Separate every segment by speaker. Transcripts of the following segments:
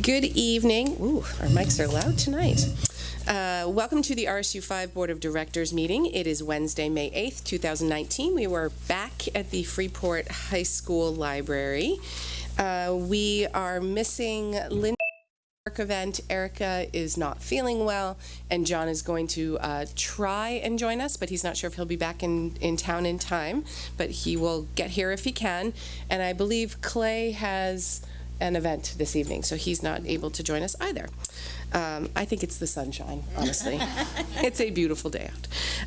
Speaker 1: Good evening. Ooh, our mics are loud tonight. Welcome to the RSU 5 Board of Directors meeting. It is Wednesday, May 8th, 2019. We were back at the Freeport High School Library. We are missing Linda work event. Erica is not feeling well, and John is going to try and join us, but he's not sure if he'll be back in town in time, but he will get here if he can. And I believe Clay has an event this evening, so he's not able to join us either. I think it's the sunshine, honestly. It's a beautiful day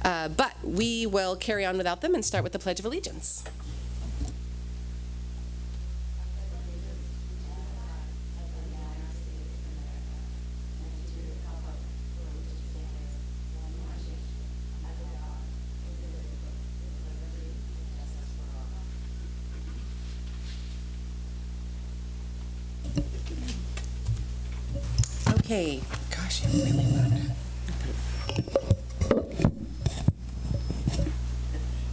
Speaker 1: out. But we will carry on without them and start with the Pledge of Allegiance. Okay, gosh, you're really loud.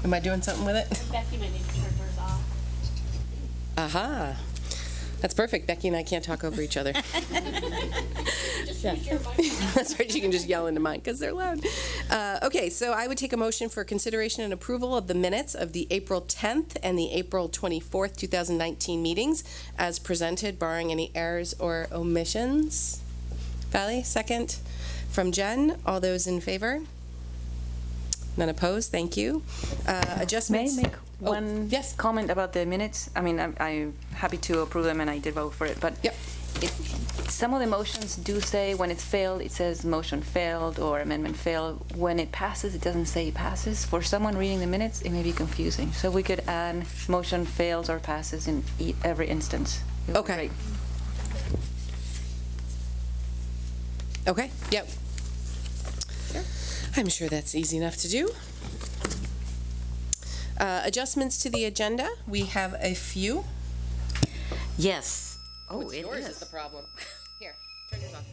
Speaker 1: Am I doing something with it?
Speaker 2: Becky might need to turn hers off.
Speaker 1: Aha. That's perfect. Becky and I can't talk over each other.
Speaker 2: Just use your microphone.
Speaker 1: That's right. You can just yell into mine because they're loud. Okay, so I would take a motion for consideration and approval of the minutes of the April 10th and the April 24th, 2019 meetings as presented, barring any errors or omissions. Valley, second. From Jen, all those in favor? None opposed, thank you. Adjustments?
Speaker 3: May I make one
Speaker 1: yes.
Speaker 3: comment about the minutes? I mean, I'm happy to approve them, and I did vote for it, but
Speaker 1: Yep.
Speaker 3: some of the motions do say when it's failed, it says motion failed or amendment failed. When it passes, it doesn't say it passes. For someone reading the minutes, it may be confusing. So we could add motion fails or passes in every instance. It would be
Speaker 1: Okay.
Speaker 3: great.
Speaker 1: Okay, yep. I'm sure that's easy enough to do. Adjustments to the agenda, we have a few.
Speaker 4: Yes. Oh,
Speaker 1: It's
Speaker 4: it
Speaker 1: yours
Speaker 4: is.
Speaker 1: is the problem. Here, turn yours off.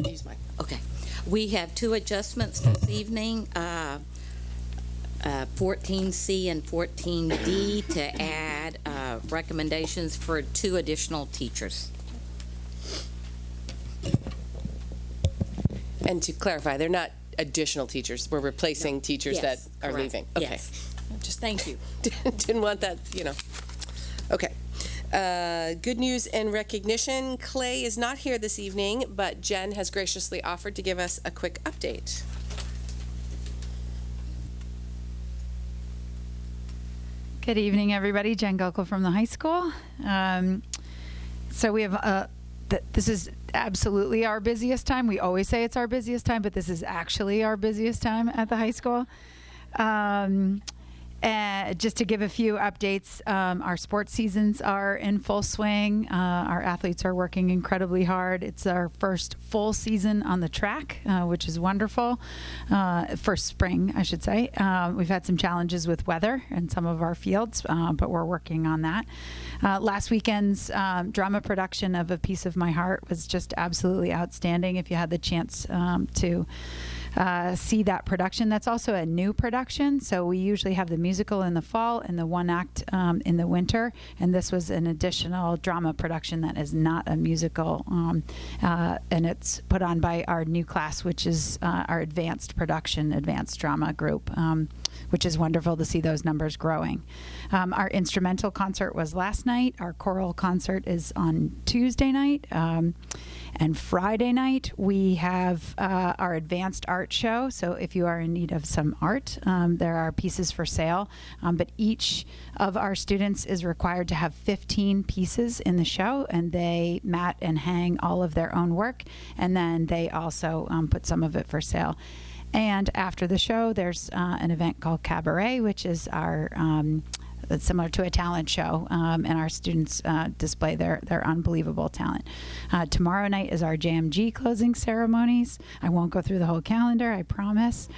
Speaker 1: Use mine.
Speaker 4: Okay. We have two adjustments this evening, 14C and 14D, to add recommendations for 2 additional teachers.
Speaker 1: And to clarify, they're not additional teachers. We're replacing teachers that
Speaker 4: Yes,
Speaker 1: are
Speaker 4: correct.
Speaker 1: leaving. Okay.
Speaker 4: Yes. Just thank you.
Speaker 1: Didn't want that, Okay. Good news and recognition. Clay is not here this evening, but Jen has graciously offered to give us a quick update.
Speaker 5: Good evening, everybody. Jen Gulkel from the high school. So we have, this is absolutely our busiest time. We always say it's our busiest time, but this is actually our busiest time at the high school. And just to give a few updates, our sports seasons are in full swing. Our athletes are working incredibly hard. It's our first full season on the track, which is wonderful. First spring, I should say. We've had some challenges with weather in some of our fields, but we're working on that. Last weekend's drama production of A Piece of My Heart was just absolutely outstanding. If you had the chance to see that production. That's also a new production, so we usually have the musical in the fall and the one act in the winter, and this was an additional drama production that is not a musical, and it's put on by our new class, which is our advanced drama group, which is wonderful to see those numbers growing. Our instrumental concert was last night. Our choral concert is on Tuesday night. And Friday night, we have our advanced art show. So if you are in need of some art, there are pieces for sale. But each of our students is required to have 15 pieces in the show, and they mat and hang all of their own work. And then they also put some of it for sale. And after the show, there's an event called Cabaret, which is our that's similar to a talent show, and our students display their unbelievable talent. Tomorrow night is our JMG closing ceremonies. I won't go through the whole calendar, I promise.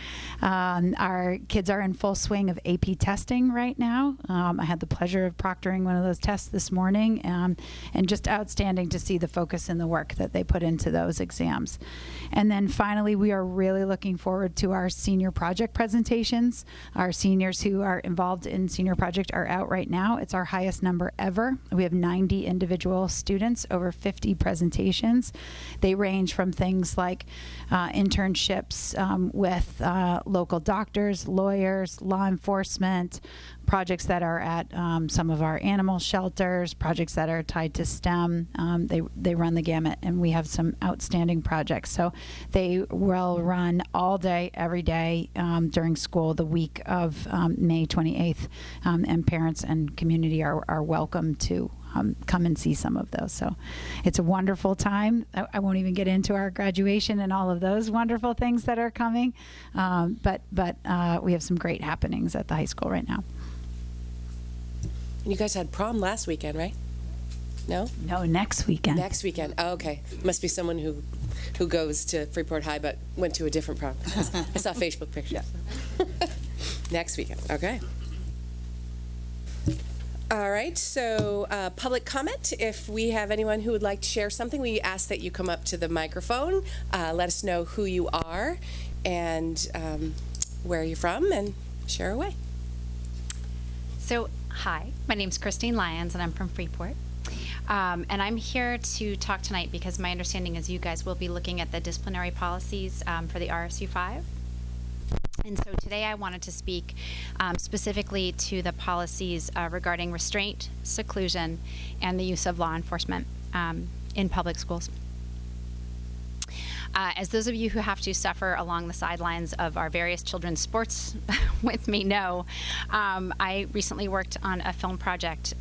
Speaker 5: Our kids are in full swing of AP testing right now. I had the pleasure of proctoring one of those tests this morning, and just outstanding to see the focus and the work that they put into those exams. And then finally, we are really looking forward to our senior project presentations. Our seniors who are involved in senior project are out right now. It's our highest number ever. We have 90 individual students, over 50 presentations. They range from things like internships with local doctors, lawyers, law enforcement, projects that are at some of our animal shelters, projects that are tied to STEM. They run the gamut, and we have some outstanding projects. So they will run all day, every day during school, the week of May 28th, and parents and community are welcome to come and see some of those. So it's a wonderful time. I won't even get into our graduation and all of those wonderful things that are coming, but we have some great happenings at the high school right now.
Speaker 1: And you guys had prom last weekend, right? No?
Speaker 5: No, next weekend.
Speaker 1: Next weekend. Oh, okay. Must be someone who goes to Freeport High but went to a different prom. I saw Facebook pictures. Next weekend. Okay. All right. So public comment. If we have anyone who would like to share something, we ask that you come up to the microphone, let us know who you are and where you're from, and share away.
Speaker 6: So, hi, my name's Christine Lyons, and I'm from Freeport. And I'm here to talk tonight because my understanding is you guys will be looking at the disciplinary policies for the RSU 5. And so today I wanted to speak specifically to the policies regarding restraint, seclusion, and the use of law enforcement in public schools. As those of you who have to suffer along the sidelines of our various children's sports with me know, I recently worked on a film project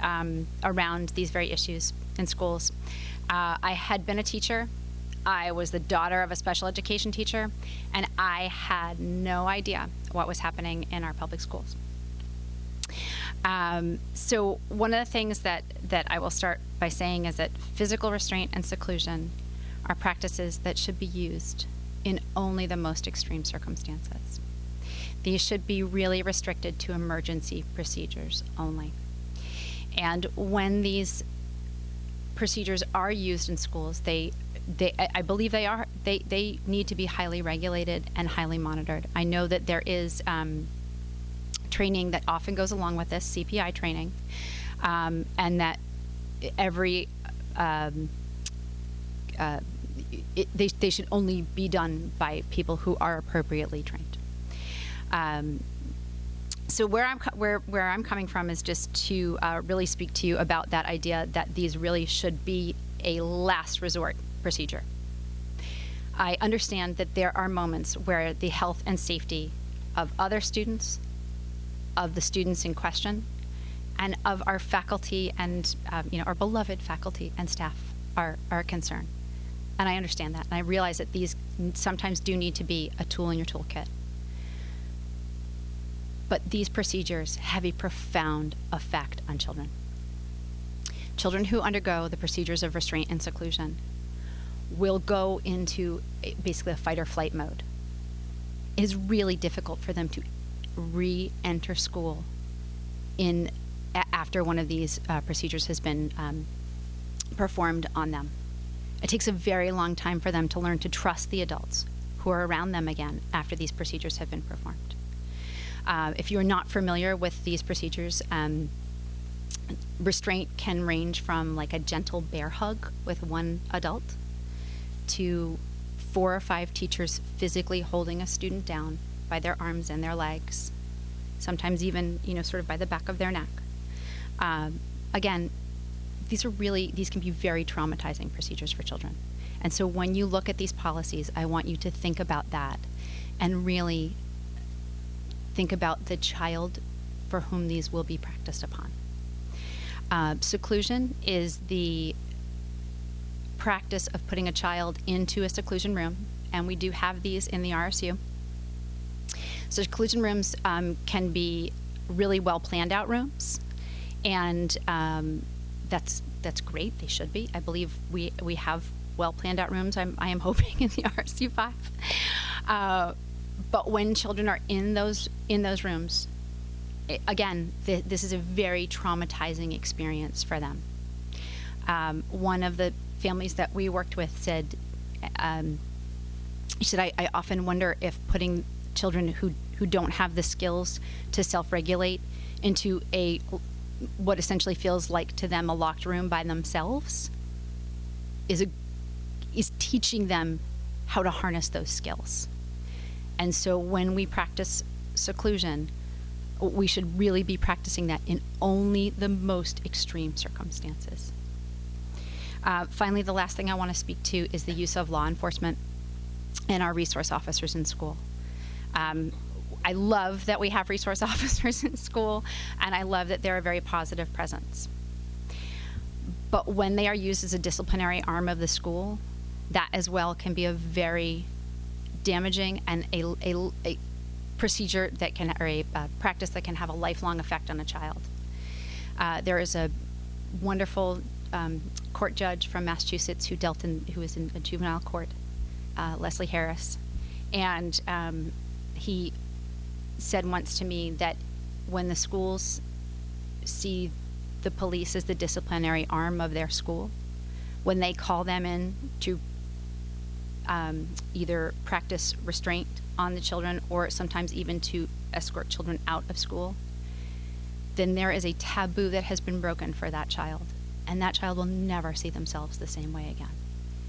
Speaker 6: around these very issues in schools. I had been a teacher. I was the daughter of a special education teacher, and I had no idea what was happening in our public schools. So one of the things that I will start by saying is that physical restraint and seclusion are practices that should be used in only the most extreme circumstances. These should be really restricted to emergency procedures only. And when these procedures are used in schools, I believe they need to be highly regulated and highly monitored. I know that there is training that often goes along with this, CPI training, and that every they should only be done by people who are appropriately trained. So where I'm coming from is just to really speak to you about that idea that these really should be a last resort procedure. I understand that there are moments where the health and safety of other students, of the students in question, and of our faculty and our beloved faculty and staff are a concern. And I understand that, and I realize that these sometimes do need to be a tool in your toolkit. But these procedures have a profound effect on children. Children who undergo the procedures of restraint and seclusion will go into basically a fight or flight mode. It is really difficult for them to re-enter school after one of these procedures has been performed on them. It takes a very long time for them to learn to trust the adults who are around them again after these procedures have been performed. If you're not familiar with these procedures, restraint can range from like a gentle bear hug with one adult to 4 or 5 teachers physically holding a student down by their arms and their legs, sometimes even, sort of by the back of their neck. Again, these can be very traumatizing procedures for children. And so when you look at these policies, I want you to think about that and really think about the child for whom these will be practiced upon. Seclusion is the practice of putting a child into a seclusion room, and we do have these in the RSU. So seclusion rooms can be really well planned out rooms, and that's great. They should be. I believe we have well planned out rooms. I am hoping in the RSU 5. But when children are in those rooms, again, this is a very traumatizing experience for them. One of the families that we worked with said, I often wonder if putting children who don't have the skills to self-regulate into a what essentially feels like to them a locked room by themselves is teaching them how to harness those skills. And so when we practice seclusion, we should really be practicing that in only the most extreme circumstances. Finally, the last thing I want to speak to is the use of law enforcement and our resource officers in school. I love that we have resource officers in school, and I love that they're a very positive presence. But when they are used as a disciplinary arm of the school, that as well can be a very damaging and a procedure that can, or a practice that can have a lifelong effect on a child. There is a wonderful court judge from Massachusetts who was in a juvenile court, Leslie Harris, and he said once to me that when the schools see the police as the disciplinary arm of their school, when they call them in to either practice restraint on the children or sometimes even to escort children out of school, then there is a taboo that has been broken for that child, and that child will never see themselves the same way again.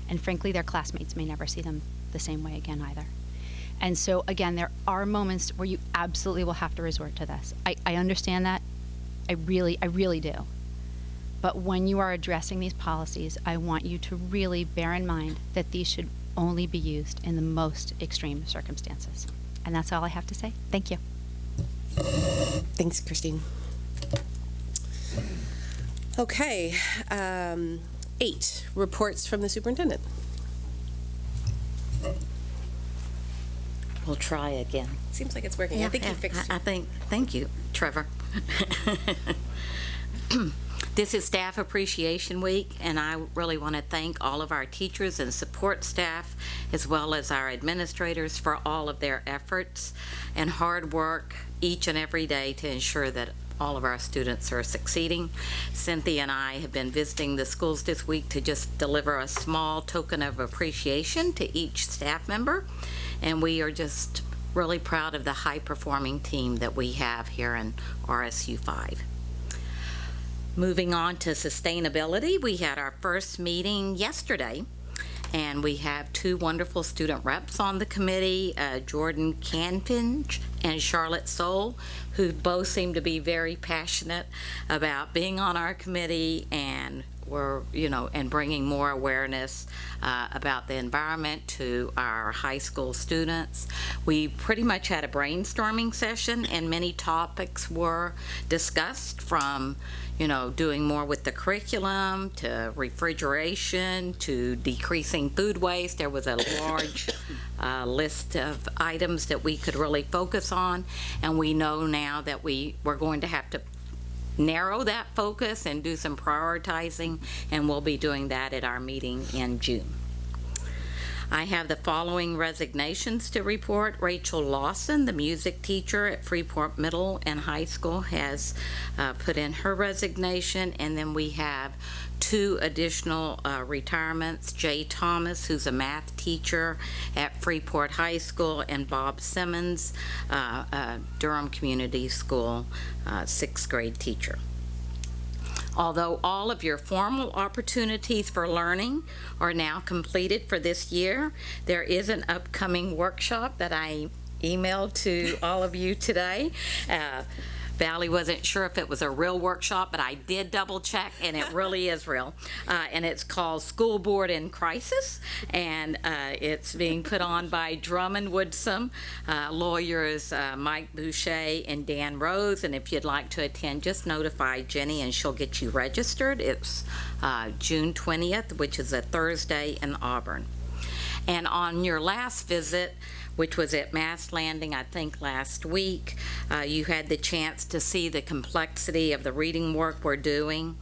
Speaker 6: And frankly, their classmates may never see them the same way again either. And so again, there are moments where you absolutely will have to resort to this. I understand that. I really do. But when you are addressing these policies, I want you to really bear in mind that these should only be used in the most extreme circumstances. And that's all I have to say. Thank you.
Speaker 1: Thanks, Christine. Okay, 8, reports from the superintendent.
Speaker 4: We'll try again.
Speaker 1: Seems like it's working. I think you fixed it.
Speaker 4: Thank you, Trevor. This is Staff Appreciation Week, and I really want to thank all of our teachers and support staff, as well as our administrators, for all of their efforts and hard work each and every day to ensure that all of our students are succeeding. Cynthia and I have been visiting the schools this week to just deliver a small token of appreciation to each staff member, and we are just really proud of the high-performing team that we have here in RSU 5. Moving on to sustainability, we had our first meeting yesterday, and we have 2 wonderful student reps on the committee, Jordan Canfinch and Charlotte Soul, who both seem to be very passionate about being on our committee and and bringing more awareness about the environment to our high school students. We pretty much had a brainstorming session, and many topics were discussed, from doing more with the curriculum, to refrigeration, to decreasing food waste. There was a large list of items that we could really focus on, and we know now that we're going to have to narrow that focus and do some prioritizing, and we'll be doing that at our meeting in June. I have the following resignations to report. Rachel Lawson, the music teacher at Freeport Middle and High School, has put in her resignation, and then we have 2 additional retirements. Jay Thomas, who's a math teacher at Freeport High School, and Bob Simmons, Durham Community School, 6th grade teacher. Although all of your formal opportunities for learning are now completed for this year, there is an upcoming workshop that I emailed to all of you today. Valley wasn't sure if it was a real workshop, but I did double check, and it really is real. And it's called School Board in Crisis, and it's being put on by Drummond Woodsum, lawyers Mike Boucher and Dan Rose. And if you'd like to attend, just notify Jenny and she'll get you registered. It's June 20th, which is a Thursday in Auburn. And on your last visit, which was at Mass Landing, I think last week, you had the chance to see the complexity of the reading work we're doing.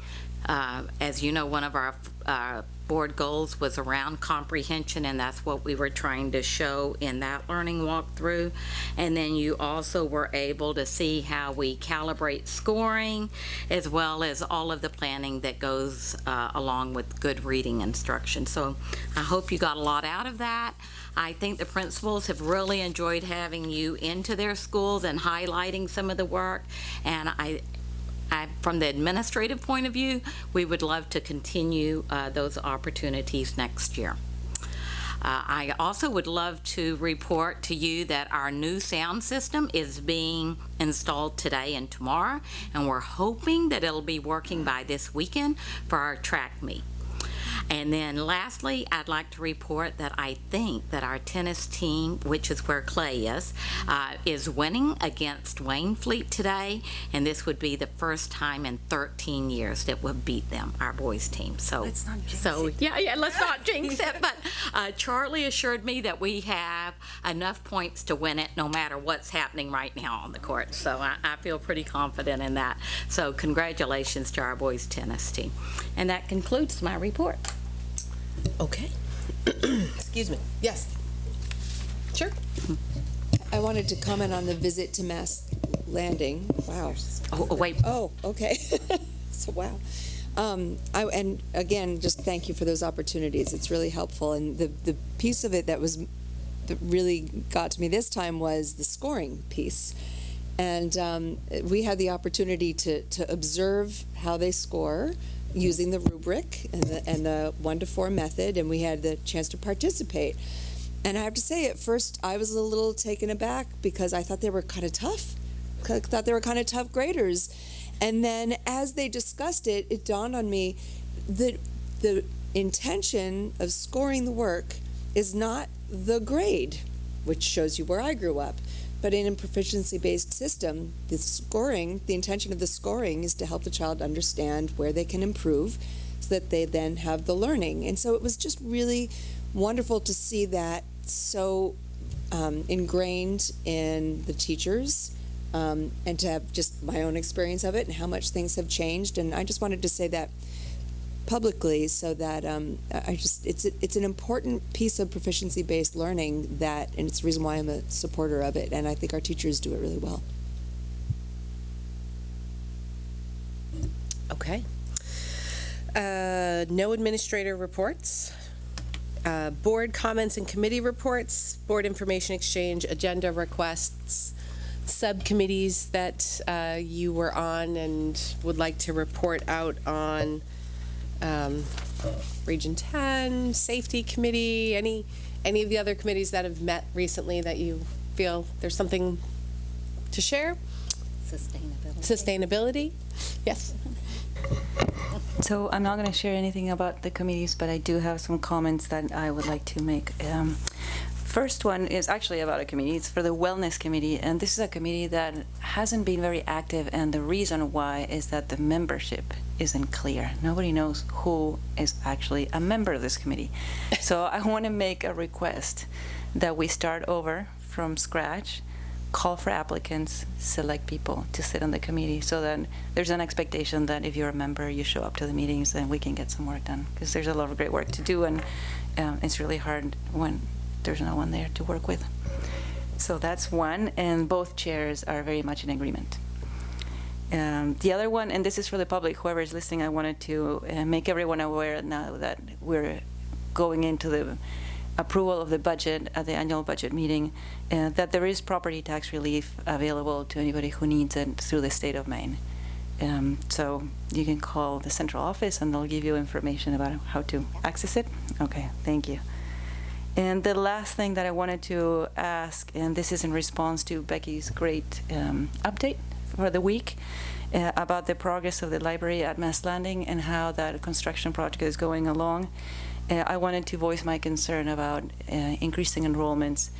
Speaker 4: As you know, one of our board goals was around comprehension, and that's what we were trying to show in that learning walkthrough. And then you also were able to see how we calibrate scoring, as well as all of the planning that goes along with good reading instruction. So I hope you got a lot out of that. I think the principals have really enjoyed having you into their schools and highlighting some of the work, and from the administrative point of view, we would love to continue those opportunities next year. I also would love to report to you that our new sound system is being installed today and tomorrow, and we're hoping that it'll be working by this weekend for our track meet. And then lastly, I'd like to report that I think that our tennis team, which is where Clay is winning against Waynfleet today, and this would be the first time in 13 years that we'll beat them, our boys team. So
Speaker 3: Let's not jinx
Speaker 4: it. Yeah, let's not jinx it. But Charlie assured me that we have enough points to win it no matter what's happening right now on the court. So I feel pretty confident in that. So congratulations to our boys tennis team. And that concludes my report.
Speaker 1: Okay. Excuse me. Yes. Sure.
Speaker 7: I wanted to comment on the visit to Mass Landing. Wow.
Speaker 4: Oh, wait.
Speaker 7: Oh, okay. So, wow. And again, just thank you for those opportunities. It's really helpful. And the piece of it that really got to me this time was the scoring piece. And we had the opportunity to observe how they score using the rubric and the 1 to 4 method, and we had the chance to participate. And I have to say, at first, I was a little taken aback because I thought they were kind of tough. I thought they were kind of tough graders. And then as they discussed it, it dawned on me that the intention of scoring the work is not the grade, which shows you where I grew up. But in a proficiency-based system, the intention of the scoring is to help the child understand where they can improve so that they then have the learning. And so it was just really wonderful to see that so ingrained in the teachers, and to have just my own experience of it and how much things have changed. And I just wanted to say that publicly so that it's an important piece of proficiency-based learning and it's the reason why I'm a supporter of it, and I think our teachers do it really well.
Speaker 1: Okay. No administrator reports. Board comments and committee reports, board information exchange, agenda requests, subcommittees that you were on and would like to report out on. Region 10, Safety Committee, any of the other committees that have met recently that you feel there's something to share? Sustainability? Yes.
Speaker 3: So I'm not going to share anything about the committees, but I do have some comments that I would like to make. First one is actually about a committee. It's for the Wellness Committee, and this is a committee that hasn't been very active, and the reason why is that the membership isn't clear. Nobody knows who is actually a member of this committee. So I want to make a request that we start over from scratch, call for applicants, select people to sit on the committee, so that there's an expectation that if you're a member, you show up to the meetings and we can get some work done, because there's a lot of great work to do, and it's really hard when there's no one there to work with. So that's one, and both chairs are very much in agreement. The other one, and this is for the public, whoever is listening, I wanted to make everyone aware now that we're going into the approval of the budget at the annual budget meeting, that there is property tax relief available to anybody who needs it through the state of Maine. So you can call the central office and they'll give you information about how to access it. Okay, thank you. And the last thing that I wanted to ask, and this is in response to Becky's great update for the week about the progress of the library at Mass Landing and how that construction project is going along. I wanted to voice my concern about increasing enrollments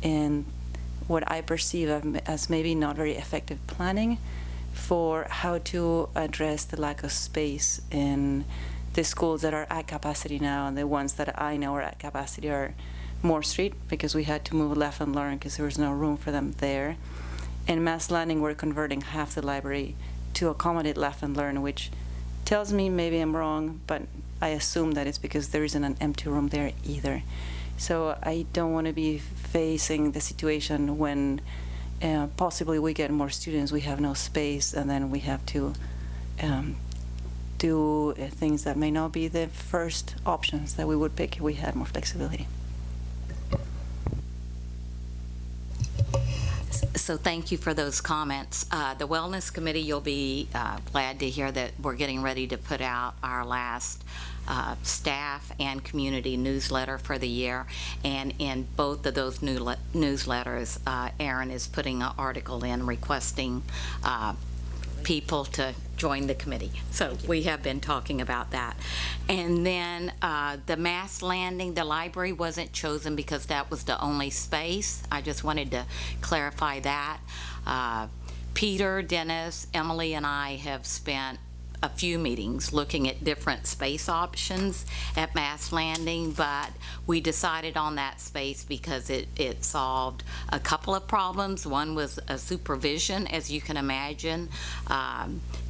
Speaker 3: in what I perceive as maybe not very effective planning for how to address the lack of space in the schools that are at capacity now, and the ones that I know are at capacity are Moore Street, because we had to move Laugh and Learn because there was no room for them there. And Mass Landing, we're converting half the library to accommodate Laugh and Learn, which tells me maybe I'm wrong, but I assume that it's because there isn't an empty room there either. So I don't want to be facing the situation when possibly we get more students, we have no space, and then we have to do things that may not be the first options that we would pick if we had more flexibility.
Speaker 4: So thank you for those comments. The Wellness Committee, you'll be glad to hear that we're getting ready to put out our last staff and community newsletter for the year. And in both of those newsletters, Erin is putting an article in requesting people to join the committee. So we have been talking about that. And then the Mass Landing, the library wasn't chosen because that was the only space. I just wanted to clarify that. Peter, Dennis, Emily, and I have spent a few meetings looking at different space options at Mass Landing, but we decided on that space because it solved a couple of problems. One was a supervision, as you can imagine,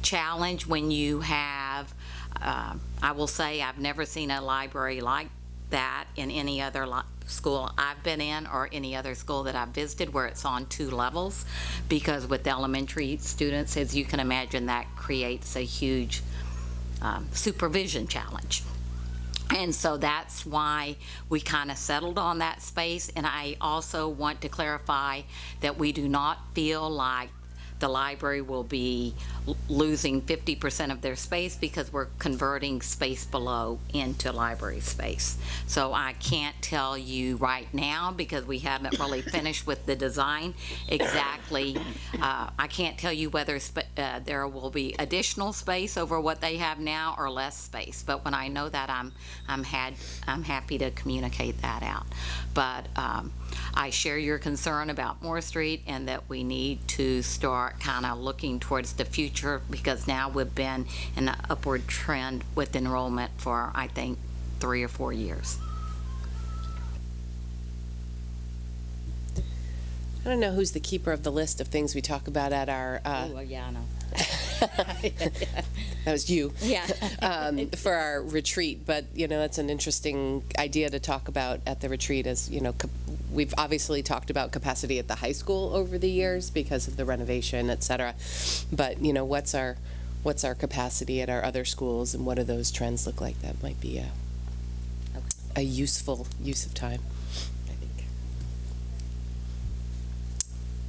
Speaker 4: challenge when you have, I will say I've never seen a library like that in any other school I've been in or any other school that I've visited where it's on 2 levels, because with elementary students, as you can imagine, that creates a huge supervision challenge. And so that's why we kind of settled on that space. And I also want to clarify that we do not feel like the library will be losing 50% of their space because we're converting space below into library space. So I can't tell you right now because we haven't really finished with the design exactly. I can't tell you whether there will be additional space over what they have now or less space. But when I know that, I'm happy to communicate that out. But I share your concern about Moore Street and that we need to start kind of looking towards the future, because now we've been in an upward trend with enrollment for, I think, 3 or 4 years.
Speaker 1: I don't know who's the keeper of the list of things we talk about at our.
Speaker 4: Oh, yeah, I know.
Speaker 1: That was you.
Speaker 4: Yeah.
Speaker 1: For our retreat, but that's an interesting idea to talk about at the retreat. As we've obviously talked about capacity at the high school over the years because of the renovation, et cetera. But what's our capacity at our other schools, and what do those trends look like? That might be a useful use of time, I think.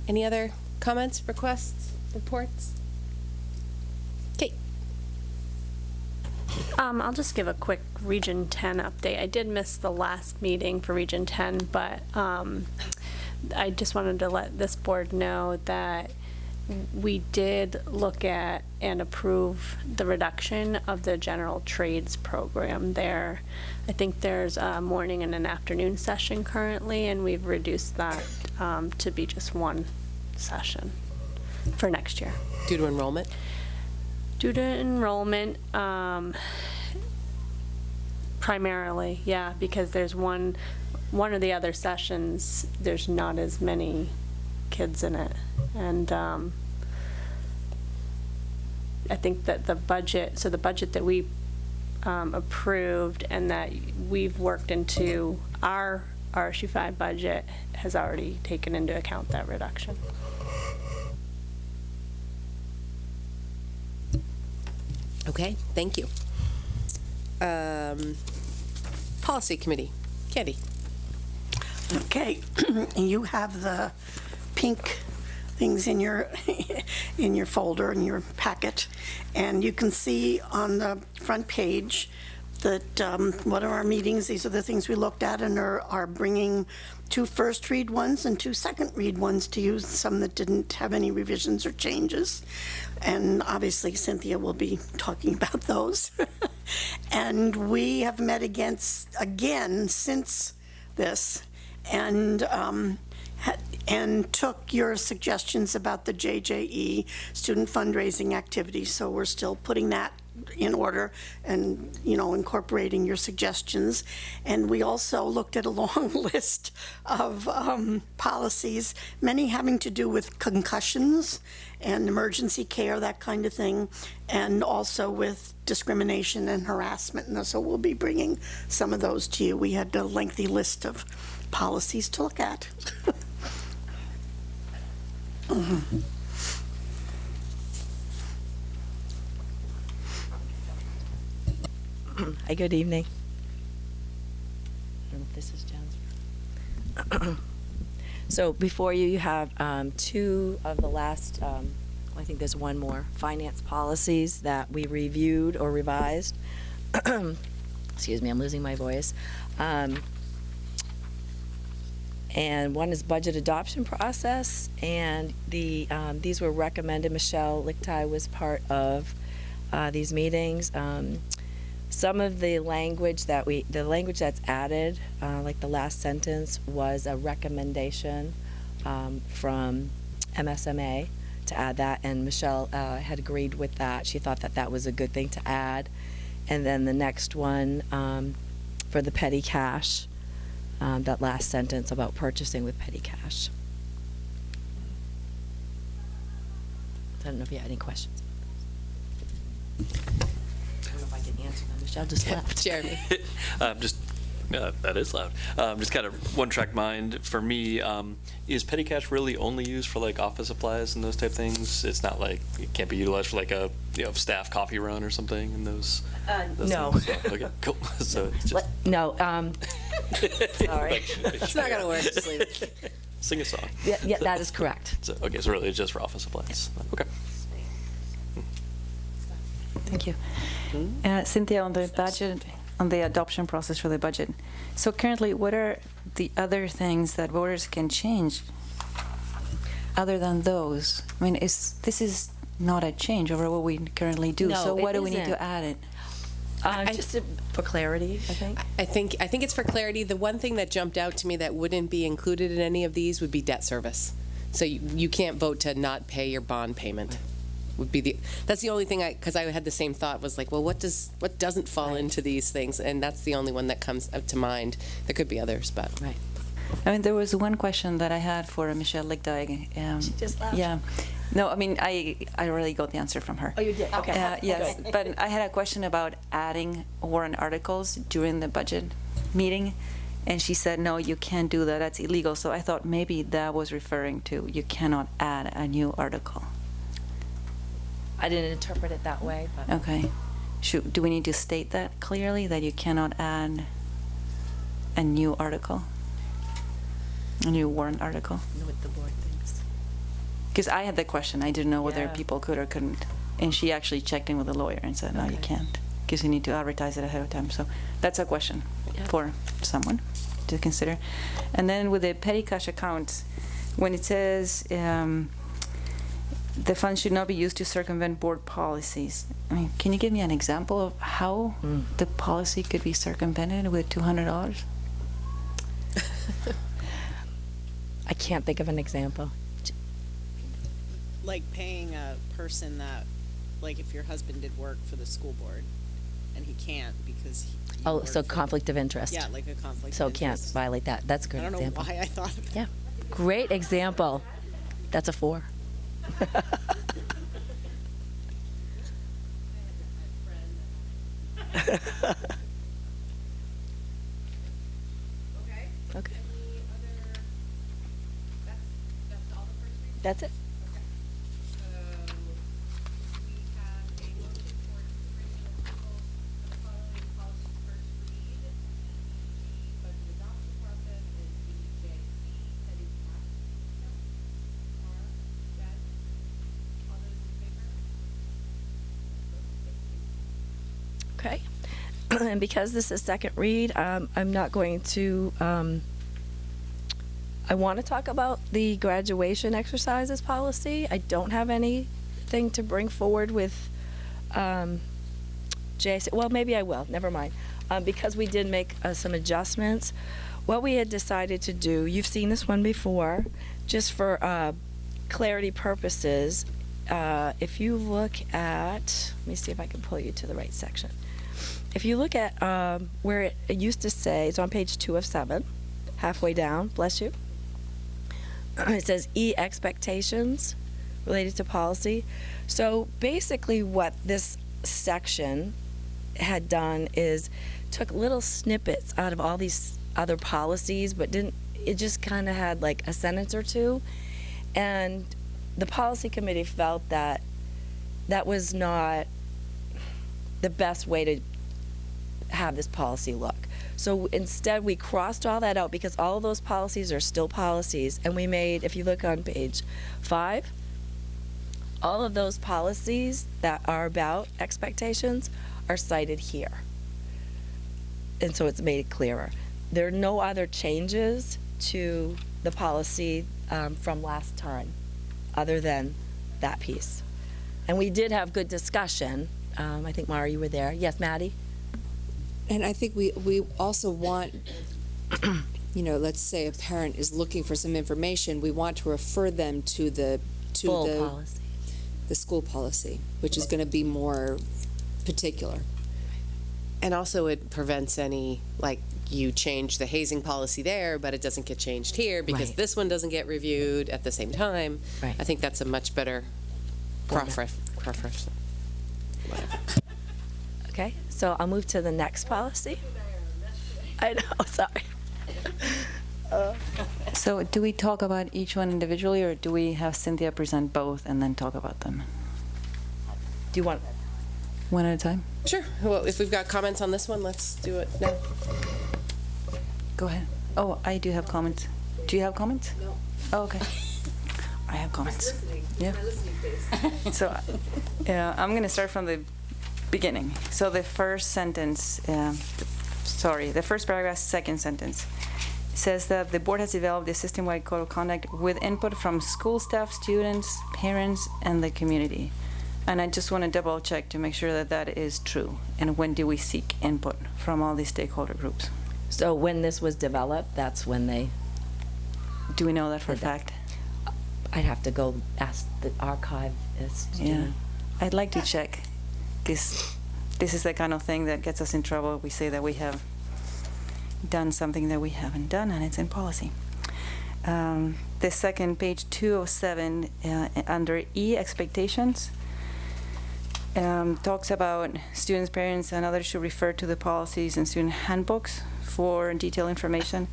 Speaker 1: Any other comments, requests, reports? Kate.
Speaker 2: I'll just give a quick Region 10 update. I did miss the last meeting for Region 10, but I just wanted to let this board know that we did look at and approve the reduction of the general trades program there. I think there's a morning and an afternoon session currently, and we've reduced that to be just one session for next year.
Speaker 1: Due to enrollment?
Speaker 2: Due to enrollment, primarily, yeah, because there's one of the other sessions, there's not as many kids in it. And I think that the budget that we approved and that we've worked into our RSU 5 budget has already taken into account that reduction.
Speaker 1: Okay, thank you. Policy Committee, Candy.
Speaker 8: Okay, you have the pink things in your folder, in your packet, and you can see on the front page that what are our meetings. These are the things we looked at and are bringing 2 first read ones and 2 second read ones to you, some that didn't have any revisions or changes. And obviously Cynthia will be talking about those. And we have met again since this, and took your suggestions about the JJE student fundraising activity. So we're still putting that in order and, incorporating your suggestions. And we also looked at a long list of policies, many having to do with concussions and emergency care, that kind of thing, and also with discrimination and harassment. And so we'll be bringing some of those to you. We had a lengthy list of policies to look at.
Speaker 9: Hi, good evening. I don't know if this is John's. So before you, you have two of the last, I think there's one more, finance policies that we reviewed or revised. Excuse me, I'm losing my voice. And one is budget adoption process, and these were recommended. Michelle Lichtai was part of these meetings. Some of the language the language that's added, like the last sentence, was a recommendation from MSMA to add that, and Michelle had agreed with that. She thought that that was a good thing to add. And then the next one, for the petty cash, that last sentence about purchasing with petty cash. I don't know if you had any questions. I don't know if I can answer them. Michelle just left.
Speaker 1: Jeremy.
Speaker 10: That is loud. Just kind of one-track mind for me. Is petty cash really only used for like office supplies and those type things? It's not like it can't be utilized for like a staff coffee run or something and those
Speaker 9: No.
Speaker 10: things? Oh, okay, cool. So it's just
Speaker 9: No. Sorry.
Speaker 1: It's not going to work. Just leave it.
Speaker 10: sing a song.
Speaker 9: Yeah, that is correct.
Speaker 10: So really it's just for office supplies. Okay.
Speaker 3: Thank you. Cynthia, on the budget, on the adoption process for the budget. So currently, what are the other things that voters can change other than those? I mean, this is not a change over what we currently do.
Speaker 9: No,
Speaker 3: so why
Speaker 9: it
Speaker 3: do we need
Speaker 9: isn't.
Speaker 3: to add it?
Speaker 9: For clarity, I think.
Speaker 1: I think it's for clarity. The one thing that jumped out to me that wouldn't be included in any of these would be debt service. So you can't vote to not pay your bond payment. That's the only thing because I had the same thought, was like, well, what doesn't fall into these things? And that's the only one that comes up to mind. There could be others, but
Speaker 9: Right.
Speaker 3: I mean, there was one question that I had for Michelle Lichtai.
Speaker 9: She just left.
Speaker 3: Yeah. No, I mean, I already got the answer from her.
Speaker 9: Oh, you did? Okay.
Speaker 3: Yes, but I had a question about adding warrant articles during the budget meeting, and she said, no, you can't do that. That's illegal. So I thought maybe that was referring to you cannot add a new article.
Speaker 9: I didn't interpret it that way, but.
Speaker 3: Okay. Do we need to state that clearly, that you cannot add a new article? A new warrant article?
Speaker 9: Know what the board thinks.
Speaker 3: Because I had the question. I didn't know whether
Speaker 9: Yeah.
Speaker 3: people could or couldn't. And she actually checked in with the lawyer and said, no, you
Speaker 9: Okay.
Speaker 3: can't. Because you need to advertise it ahead of time. So that's a question
Speaker 9: Yeah.
Speaker 3: for someone to consider. And then with the petty cash accounts, when it says the funds should not be used to circumvent board policies, I mean, can you give me an example of how the policy could be circumvented with $200?
Speaker 9: I can't think of an example.
Speaker 11: Like paying a person that, like if your husband did work for the school board and he can't because he
Speaker 9: Oh,
Speaker 11: worked
Speaker 9: so
Speaker 11: for-
Speaker 9: conflict of interest.
Speaker 11: Yeah, like a conflict
Speaker 9: So
Speaker 11: of
Speaker 9: can't
Speaker 11: interest.
Speaker 9: violate that. That's a
Speaker 11: I
Speaker 9: good
Speaker 11: don't know
Speaker 9: example.
Speaker 11: why I thought of that.
Speaker 9: Yeah, great example. That's a 4. Okay. That's it. Okay. And because this is second read, I'm not going to, I want to talk about the graduation exercises policy. I don't have anything to bring forward with JIC. Well, maybe I will. Never mind. Because we did make some adjustments. What we had decided to do, you've seen this one before, just for clarity purposes, if you look at, let me see if I can pull you to the right section. If you look at where it used to say, it's on page 2 of 7, halfway down, bless you. It says E, expectations related to policy. So basically what this section had done is took little snippets out of all these other policies, but it just kind of had like a sentence or two. And the policy committee felt that that was not the best way to have this policy look. So instead, we crossed all that out because all of those policies are still policies. And we made, if you look on page 5, all of those policies that are about expectations are cited here. And so it's made it clearer. There are no other changes to the policy from last time, other than that piece. And we did have good discussion. I think, Mara, you were there. Yes, Maddie?
Speaker 7: And I think we also want, let's say a parent is looking for some information, we want to refer them to the
Speaker 9: Policy.
Speaker 7: the school policy, which is going to be more particular.
Speaker 1: And also it prevents any, like, you change the hazing policy there, but it doesn't get changed here because
Speaker 9: Right.
Speaker 1: this one doesn't get reviewed at the same time.
Speaker 9: Right.
Speaker 1: I think that's a much better preference.
Speaker 9: Okay, so I'll move to the next policy. I know, sorry.
Speaker 3: So do we talk about each one individually, or do we have Cynthia present both and then talk about them
Speaker 9: Do you want,
Speaker 3: one at a time?
Speaker 1: Sure. Well, if we've got comments on this one, let's do it now.
Speaker 3: Go ahead. Oh, I do have comments. Do you have comments? No. Oh, okay. I have comments. Yeah. So, I'm going to start from the beginning. So the first sentence, the first paragraph, second sentence, says that the board has developed a system-wide code of conduct with input from school staff, students, parents, and the community. And I just want to double check to make sure that that is true. And when do we seek input from all these stakeholder groups?
Speaker 9: so when this was developed, that's when they,
Speaker 3: Do we know that for a fact?
Speaker 9: I'd have to go ask the archivist.
Speaker 3: Yeah, I'd like to check, because this is the kind of thing that gets us in trouble. We say that we have done something that we haven't done, and it's in policy. The second, page 207, under E, expectations, talks about students, parents, and others should refer to the policies and student handbooks for detailed information.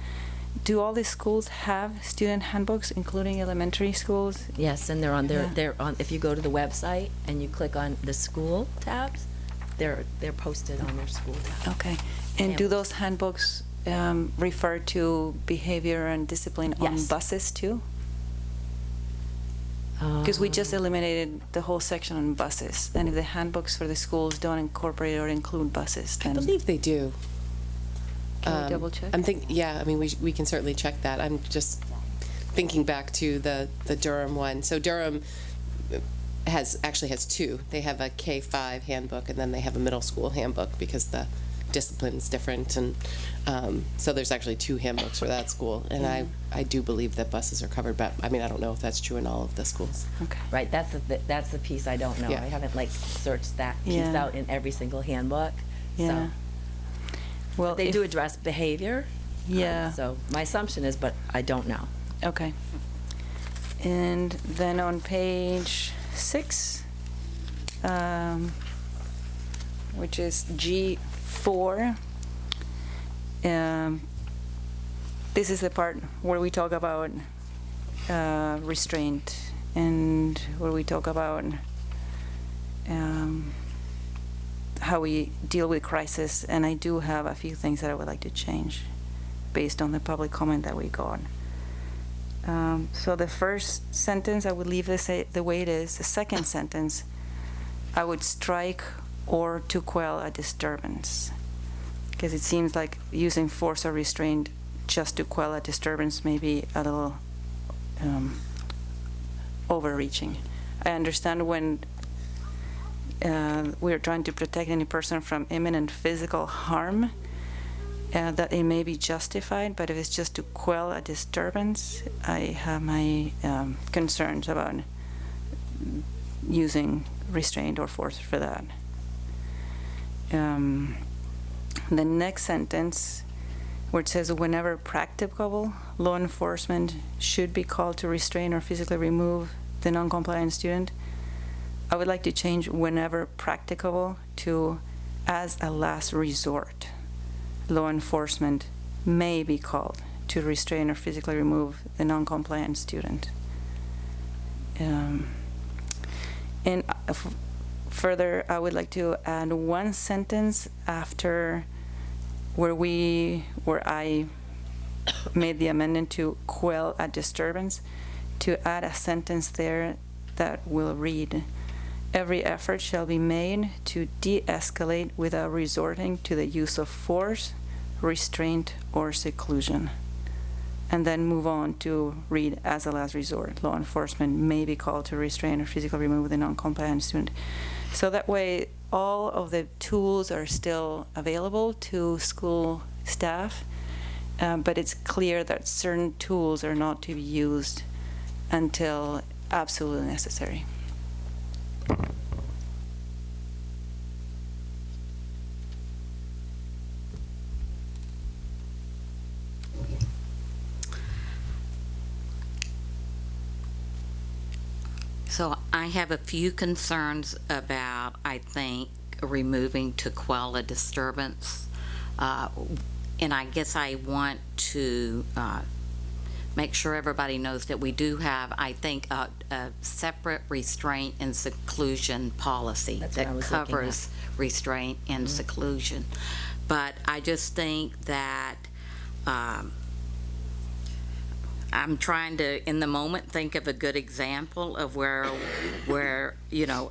Speaker 3: Do all these schools have student handbooks, including elementary schools?
Speaker 9: Yes, and they're on their,
Speaker 3: Yeah.
Speaker 9: they're on, if you go to the website and you click on the school tabs, they're posted on their school tab.
Speaker 3: Okay. And do
Speaker 9: Handbooks.
Speaker 3: those handbooks refer to behavior and discipline on
Speaker 9: Yes.
Speaker 3: buses too? Because we just eliminated the whole section on buses. And if the handbooks for the schools don't incorporate or include buses,
Speaker 1: I
Speaker 3: then
Speaker 1: believe they do.
Speaker 3: can we double check?
Speaker 1: Yeah, I mean, we can certainly check that. I'm just thinking back to the Durham one. So Durham actually has two. They have a K-5 handbook, and then they have a middle school handbook because the discipline's different. And so there's actually two handbooks for that school. And I do believe that buses are covered, but I mean, I don't know if that's true in all of the schools.
Speaker 3: Okay.
Speaker 9: Right, that's the piece I don't know.
Speaker 1: Yeah.
Speaker 9: I haven't searched that piece
Speaker 3: Yeah.
Speaker 9: out in every single handbook.
Speaker 3: Yeah.
Speaker 9: So
Speaker 3: Well,
Speaker 9: they
Speaker 3: if-
Speaker 9: do address behavior.
Speaker 3: Yeah.
Speaker 9: So my assumption is, but I don't know.
Speaker 3: Okay. And then on page 6, which is G4, this is the part where we talk about restraint and where we talk about how we deal with crisis. And I do have a few things that I would like to change based on the public comment that we got. So the first sentence, I would leave this the way it is. The second sentence, I would strike or to quell a disturbance. Because it seems like using force or restraint just to quell a disturbance may be a little overreaching. I understand when we are trying to protect any person from imminent physical harm, that it may be justified, but if it's just to quell a disturbance, I have my concerns about using restraint or force for that. The next sentence, where it says, whenever practicable, law enforcement should be called to restrain or physically remove the non-compliant student, I would like to change whenever practicable to as a last resort. Law enforcement may be called to restrain or physically remove the non-compliant student. And further, I would like to add one sentence after where I made the amendment to quell a disturbance, to add a sentence there that will read, every effort shall be made to de-escalate without resorting to the use of force, restraint, or seclusion. And then move on to read, as a last resort, law enforcement may be called to restrain or physically remove the non-compliant student. So that way, all of the tools are still available to school staff, but it's clear that certain tools are not to be used until absolutely necessary.
Speaker 4: So I have a few concerns about, I think, removing to quell a disturbance. And I guess I want to make sure everybody knows that we do have, I think, a separate restraint and seclusion policy that covers restraint and seclusion. But I just think that I'm trying to, in the moment, think of a good example of where you know,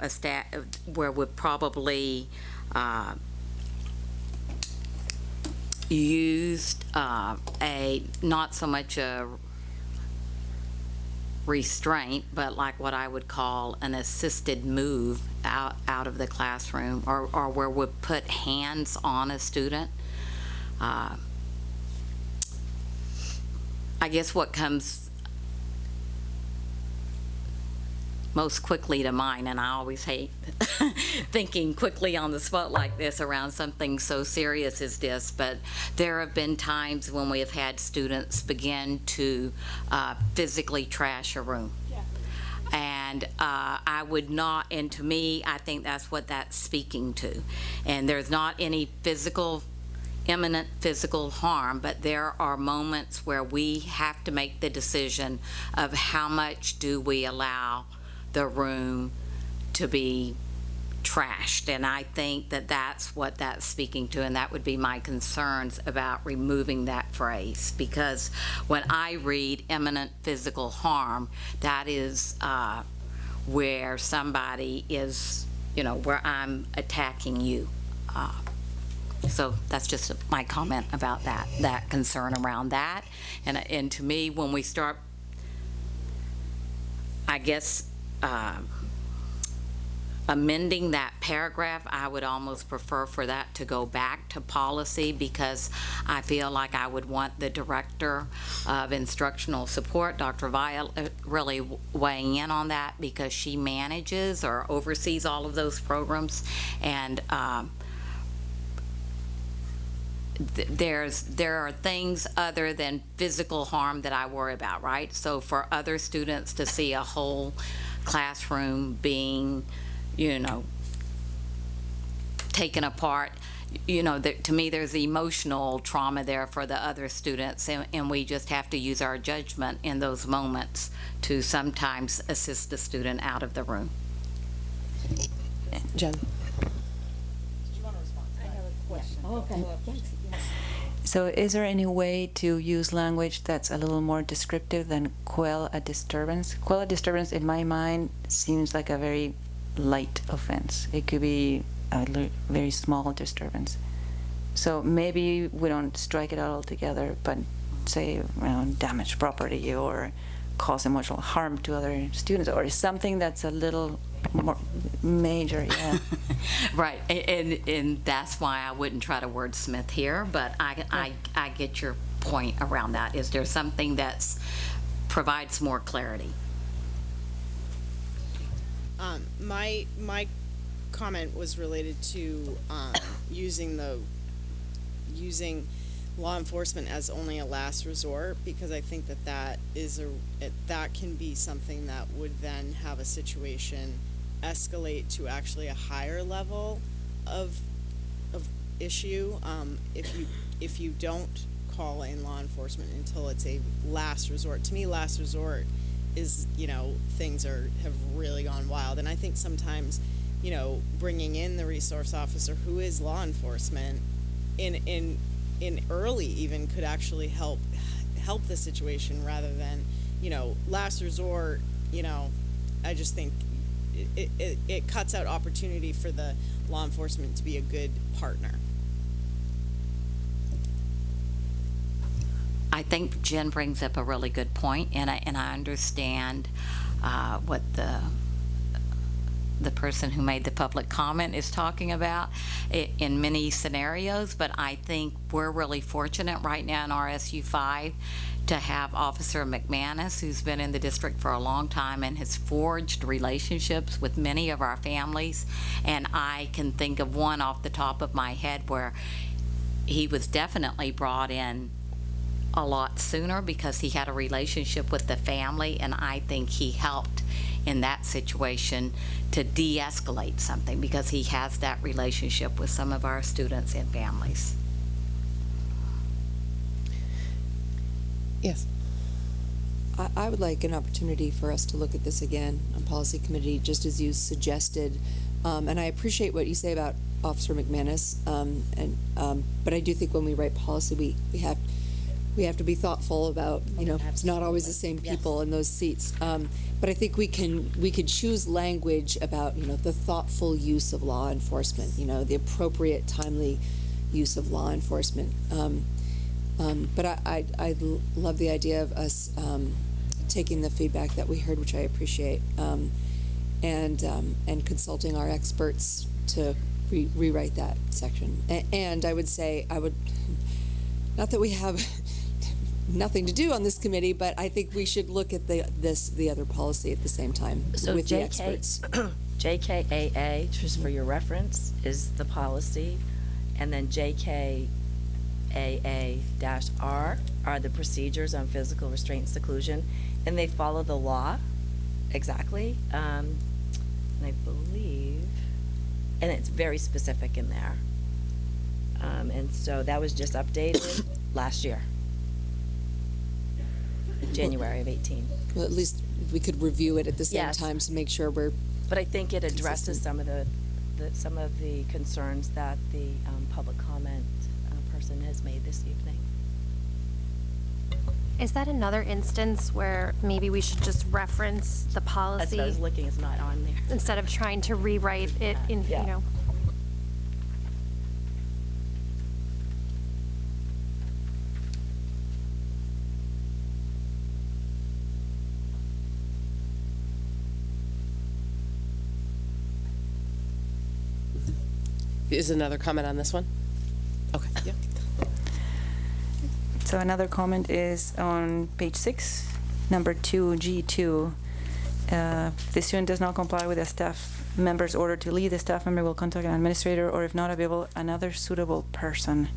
Speaker 4: where we've probably used a not so much a restraint, but like what I would call an assisted move out of the classroom, or where we put hands on a student. I guess what comes most quickly to mind, and I always hate thinking quickly on the spot like this around something so serious as this, but there have been times when we have had students begin to physically trash a room. And I would not, and to me, I think that's what that's speaking to. And there's not any imminent physical harm, but there are moments where we have to make the decision of how much do we allow the room to be trashed. And I think that that's what that's speaking to, and that would be my concerns about removing that phrase, because when I read imminent physical harm, that is where somebody is, you know, where I'm attacking you. So that's just my comment about that concern around that. And to me, when we start, I guess, amending that paragraph, I would almost prefer for that to go back to policy, because I feel like I would want the director of instructional support, Dr. Violet, really weighing in on that, because she manages or oversees all of those programs. And there are things other than physical harm that I worry about, right? So for other students to see a whole classroom being, you know, taken apart, you know, to me there's emotional trauma there for the other students, and we just have to use our judgment in those moments to sometimes assist the student out of the room.
Speaker 1: Jen?
Speaker 3: So is there any way to use language that's a little more descriptive than quell a disturbance? Quell a disturbance, in my mind, seems like a very light offense. It could be a very small disturbance. So maybe we don't strike it out altogether, but say, you know, damage property or cause emotional harm to other students, or something that's a little more major, yeah.
Speaker 4: Right, and that's why I wouldn't try to wordsmith here, but I get your point around that. Is there something that's provides more clarity?
Speaker 11: My comment was related to using law enforcement as only a last resort, because I think that can be something that would then have a situation escalate to actually a higher level of issue if you don't call in law enforcement until it's a last resort. To me, last resort is, you know, things have really gone wild, and I think sometimes, you know, bringing in the resource officer who is law enforcement in in early even could actually help the situation rather than, last resort. I just think it cuts out opportunity for the law enforcement to be a good partner.
Speaker 4: I think Jen brings up a really good point, and I understand what the person who made the public comment is talking about in many scenarios, but I think we're really fortunate right now in RSU 5 to have Officer McManus, who's been in the district for a long time and has forged relationships with many of our families. And I can think of one off the top of my head where he was definitely brought in a lot sooner because he had a relationship with the family, and I think he helped in that situation to de-escalate something because he has that relationship with some of our students and families.
Speaker 1: Yes.
Speaker 7: I would like an opportunity for us to look at this again on policy committee, just as you suggested. And I appreciate what you say about Officer McManus. But I do think when we write policy, we have to be thoughtful about, it's not always the same people in those seats. But I think we could choose language about, the thoughtful use of law enforcement, the appropriate, timely use of law enforcement. But I love the idea of us taking the feedback that we heard, which I appreciate, and consulting our experts to rewrite that section. And I would say, not that we have nothing to do on this committee, but I think we should look at the other policy at the same time with the experts.
Speaker 9: JKAA, just for your reference, is the policy, and then JKAA-R are the procedures on physical restraint and seclusion, and they follow the law exactly. And I believe, and it's very specific in there. And so that was just updated last year, January of 18.
Speaker 7: Well, at least we could review it at the same
Speaker 9: Yes.
Speaker 7: time to make sure we're.
Speaker 9: But I think it addresses
Speaker 7: consistent.
Speaker 9: some of the concerns that the public comment person has made this evening.
Speaker 12: Is that another instance where maybe we should just reference the
Speaker 9: That's
Speaker 12: policy
Speaker 9: what I was looking, it's not on there.
Speaker 12: instead of trying to rewrite it in,
Speaker 9: Yeah.
Speaker 1: Is another comment on this one? Okay. Yeah.
Speaker 3: So another comment is on page 6, number 2G2. If the student does not comply with the staff member's order to leave, the staff member will contact an administrator, or if not available, another suitable person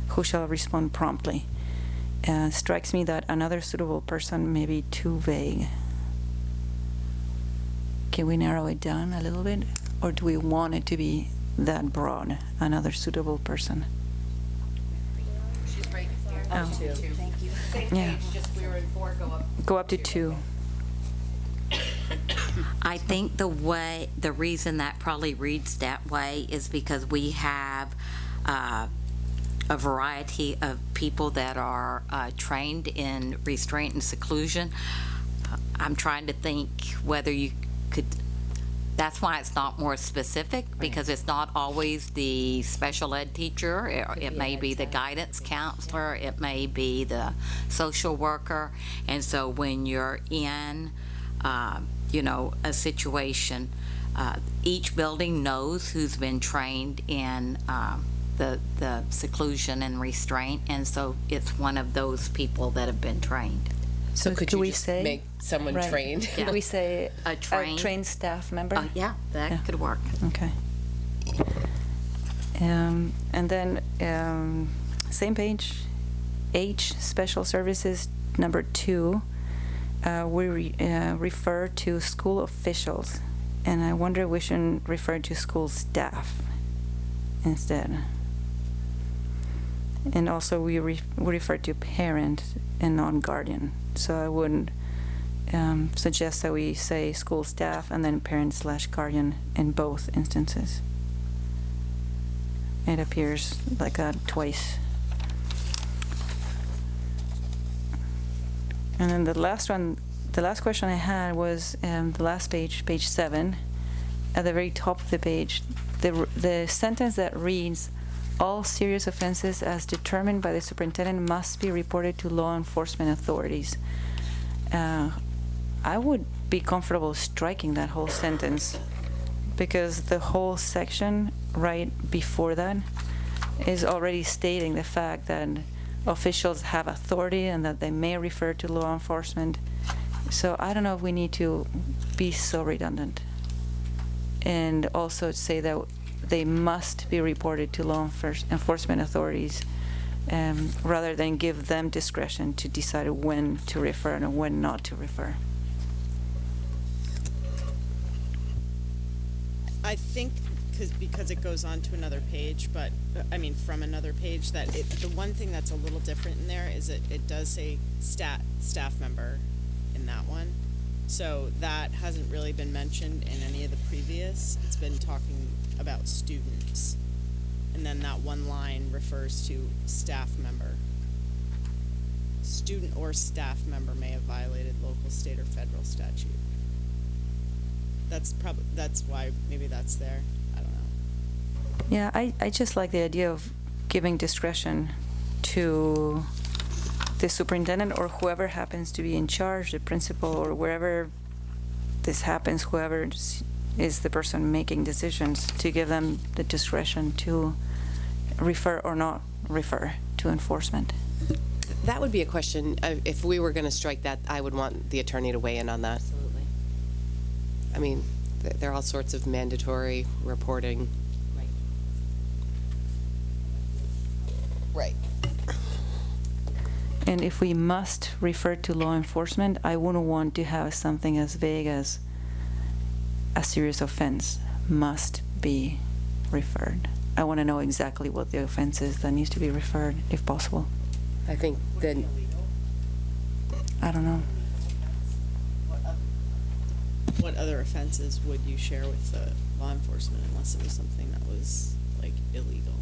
Speaker 3: who shall respond promptly. Strikes me that another suitable person may be too vague. Can we narrow it down a little bit, or do we want it to be that broad, another suitable person?
Speaker 1: She's right here.
Speaker 3: Oh.
Speaker 1: Thank you. Same
Speaker 3: Yeah.
Speaker 1: page, just we were in 4,
Speaker 3: Go up to 2.
Speaker 4: I think the reason that probably reads that way is because we have a variety of people that are trained in restraint and seclusion. I'm trying to think whether you could, that's why it's not more specific, because it's not always the special ed teacher. It may be the guidance counselor, it may be the social worker. And so when you're in a situation, each building knows who's been trained in the seclusion and restraint, and so it's one of those people that have been trained.
Speaker 1: So could
Speaker 3: do
Speaker 1: you
Speaker 3: we
Speaker 1: just
Speaker 3: say
Speaker 1: make someone
Speaker 3: right.
Speaker 1: trained?
Speaker 3: Could we say
Speaker 4: A trained-
Speaker 3: staff member?
Speaker 4: Yeah, that
Speaker 3: Yeah.
Speaker 4: could work.
Speaker 3: Okay. And then same page, H, special services, number 2. We refer to school officials, and I wonder if we shouldn't refer to school staff instead. And also we refer to parent and non-guardian. So I would suggest that we say school staff and then parent/guardian in both instances. It appears like that twice. And then the last question I had was the last page, page 7, at the very top of the page, the sentence that reads, "All serious offenses as determined by the superintendent must be reported to law enforcement authorities." I would be comfortable striking that whole sentence, because the whole section right before that is already stating the fact that officials have authority and that they may refer to law enforcement. So I don't know if we need to be so redundant. And also say that they must be reported to law enforcement authorities, rather than give them discretion to decide when to refer and when not to refer.
Speaker 11: I think because it goes on to another page, but I mean from another page, that the one thing that's a little different in there is it does say staff member in that one. So that hasn't really been mentioned in any of the previous. It's been talking about students. And then that one line refers to staff member. Student or staff member may have violated local, state, or federal statute. That's why maybe that's there. I don't know.
Speaker 3: Yeah, I just like the idea of giving discretion to the superintendent or whoever happens to be in charge, the principal, or wherever this happens, whoever is the person making decisions, to give them the discretion to refer or not refer to enforcement.
Speaker 1: That would be a question. If we were going to strike that, I would want the attorney to weigh in on that.
Speaker 4: Absolutely.
Speaker 1: I mean, there are all sorts of mandatory reporting.
Speaker 4: Right.
Speaker 1: Right.
Speaker 3: And if we must refer to law enforcement, I wouldn't want to have something as vague as a serious offense must be referred. I want to know exactly what the offense is that needs to be referred, if possible.
Speaker 1: I think then
Speaker 3: I don't know.
Speaker 11: What other offenses would you share with the law enforcement unless it was something that was like illegal?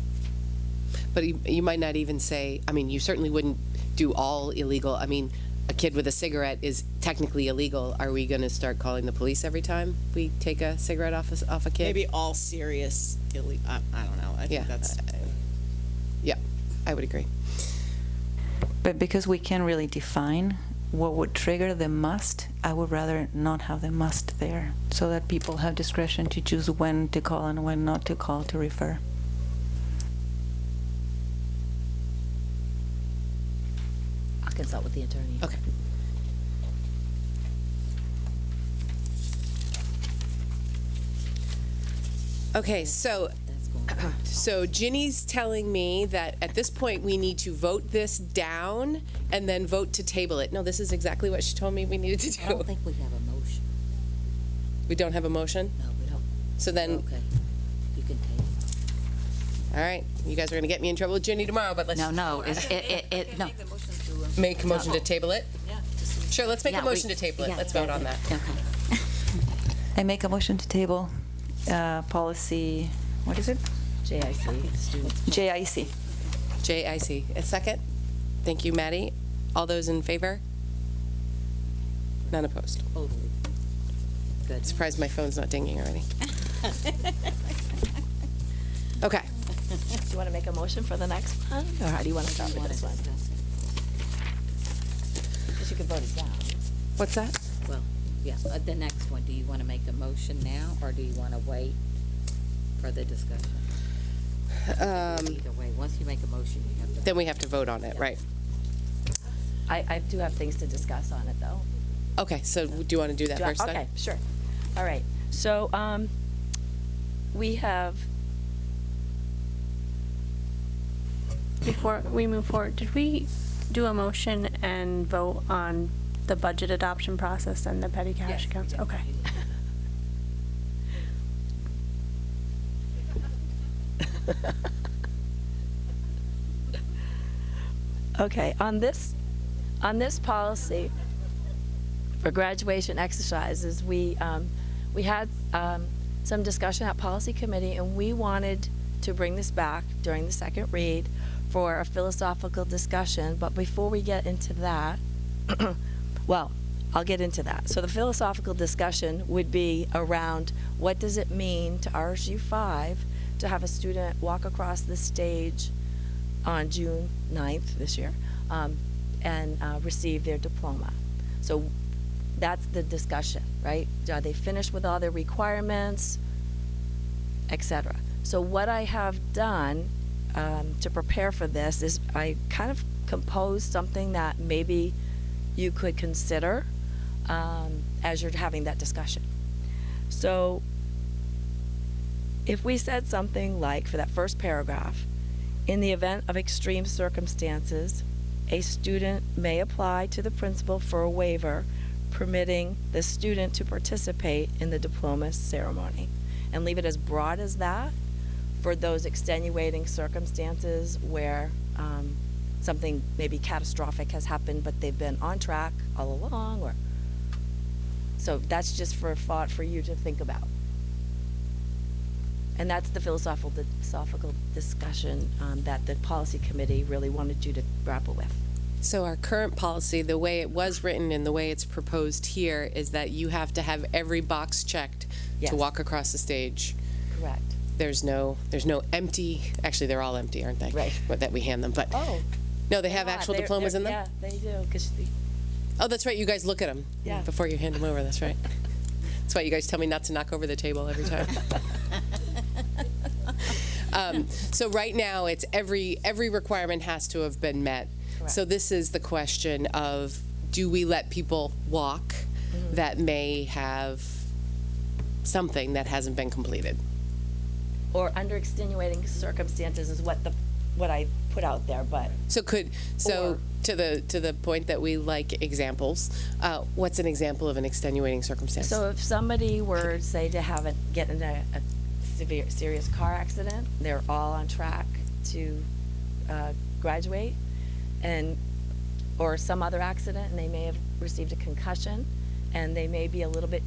Speaker 1: But you might not even say, I mean, you certainly wouldn't do all illegal. I mean, a kid with a cigarette is technically illegal. Are we going to start calling the police every time we take a cigarette off a kid?
Speaker 11: Maybe all serious illegal. I don't know. I think that's.
Speaker 1: Yeah, I would agree.
Speaker 3: But because we can't really define what would trigger the must, I would rather not have the must there, so that people have discretion to choose when to call and when not to call to refer.
Speaker 13: I'll consult with the attorney.
Speaker 1: Okay. Okay, so Ginny's telling me that at this point we need to vote this down and then vote to table it. No, this is exactly what she told me we needed to do.
Speaker 13: I don't think we have a motion.
Speaker 1: We don't have a motion?
Speaker 13: No, we don't.
Speaker 1: So then,
Speaker 13: Okay. You can table.
Speaker 1: all right, you guys are gonna get me in trouble with Ginny tomorrow, but let's.
Speaker 4: No, no, no.
Speaker 1: Make a motion to table it?
Speaker 13: Yeah.
Speaker 1: Sure, let's make a
Speaker 4: Yeah,
Speaker 1: motion to table it. Let's vote on that.
Speaker 4: Okay.
Speaker 3: I make a motion to table policy, what is it?
Speaker 13: JIC, students.
Speaker 3: JIC.
Speaker 1: JIC. A second? Thank you, Maddie. All those in favor? None opposed.
Speaker 13: Totally. Good.
Speaker 1: Surprised my phone's not dinging already. Okay.
Speaker 9: Do you want to make a motion for the next one, or how do you want to start with this one?
Speaker 13: Because you can vote it down.
Speaker 1: What's that?
Speaker 13: Well, yeah, the next one, do you want to make a motion now, or do you want to wait for the discussion? Either way, once you make a motion, you have to.
Speaker 1: Then we have to vote on it, right?
Speaker 9: I do have things to discuss on it, though.
Speaker 1: Okay, so do you want to do that first then?
Speaker 9: Okay, sure. All right. So, we have,
Speaker 2: Before we move forward, did we do a motion and vote on the budget adoption process and the petty cash accounts? Okay.
Speaker 9: okay, on this policy for graduation exercises, we had some discussion at policy committee, and we wanted to bring this back during the second read for a philosophical discussion. But before we get into that, Well, I'll get into that. So the philosophical discussion would be around what does it mean to RSU 5 to have a student walk across the stage on June 9th this year and receive their diploma. So that's the discussion, right? Are they finished with all their requirements, etc. So what I have done to prepare for this is I kind of composed something that maybe you could consider as you're having that discussion. So if we said something like, for that first paragraph, in the event of extreme circumstances, a student may apply to the principal for a waiver permitting the student to participate in the diploma ceremony, and leave it as broad as that for those extenuating circumstances where something maybe catastrophic has happened, but they've been on track all along, or so that's just for thought for you to think about. And that's the philosophical discussion that the policy committee really wanted you to grapple with.
Speaker 1: So our current policy, the way it was written and the way it's proposed here, is that you have to have every box checked
Speaker 9: Yes.
Speaker 1: to walk across the stage.
Speaker 9: Correct.
Speaker 1: There's no empty, actually they're all empty, aren't they?
Speaker 9: Right.
Speaker 1: But that we hand them, but
Speaker 9: Oh.
Speaker 1: no, they have actual diplomas in them?
Speaker 9: Yeah, they do. 'Cause
Speaker 1: Oh, that's right, you guys look at them
Speaker 9: Yeah.
Speaker 1: before you hand them over, that's right. That's why you guys tell me not to knock over the table every time. So right now, it's every requirement has to have been met.
Speaker 9: Correct.
Speaker 1: So this is the question of, do we let people walk that may have something that hasn't been completed?
Speaker 9: or under extenuating circumstances is what I put out there, but.
Speaker 1: So to the point that we like examples, what's an example of an extenuating circumstance?
Speaker 9: So if somebody were, say, to get in a serious car accident, they're all on track to graduate, or some other accident, and they may have received a concussion, and they may be a little bit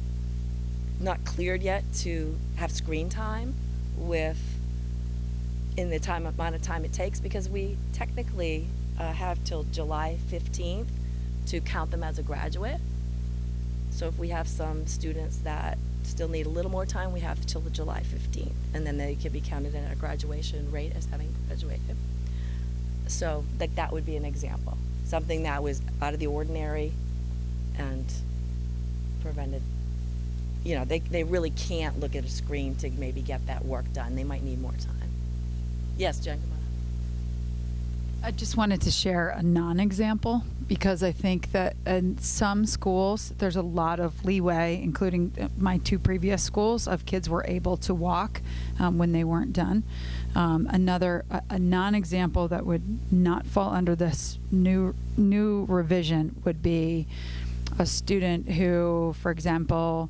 Speaker 9: not cleared yet to have screen time in the amount of time it takes, because we technically have till July 15th to count them as a graduate. So if we have some students that still need a little more time, we have till July 15th, and then they can be counted in our graduation rate as having graduated. So that would be an example, something that was out of the ordinary and prevented. They really can't look at a screen to maybe get that work done. They might need more time. Yes, Jen, come on.
Speaker 5: I just wanted to share a non-example, because I think that in some schools there's a lot of leeway, including my two previous schools, of kids were able to walk when they weren't done. A non-example that would not fall under this new revision would be a student who, for example,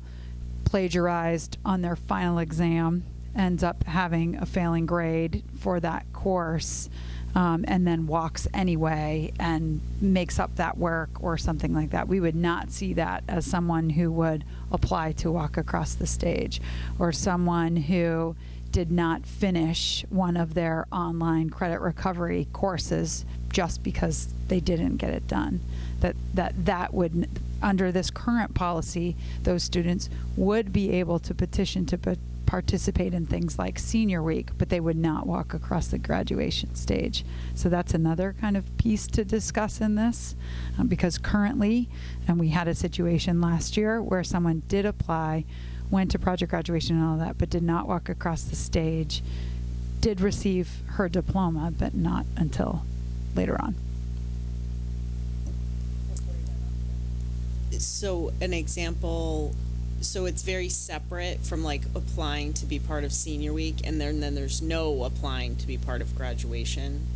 Speaker 5: plagiarized on their final exam, ends up having a failing grade for that course, and then walks anyway and makes up that work or something like that. We would not see that as someone who would apply to walk across the stage, or someone who did not finish one of their online credit recovery courses just because they didn't get it done. That would, under this current policy, those students would be able to petition to participate in things like senior week, but they would not walk across the graduation stage. So that's another kind of piece to discuss in this, because currently, and we had a situation last year where someone did apply, went to project graduation and all that, but did not walk across the stage, did receive her diploma, but not until later on.
Speaker 11: So an example, so it's very separate from like applying to be part of senior week, and then there's no applying to be part of graduation.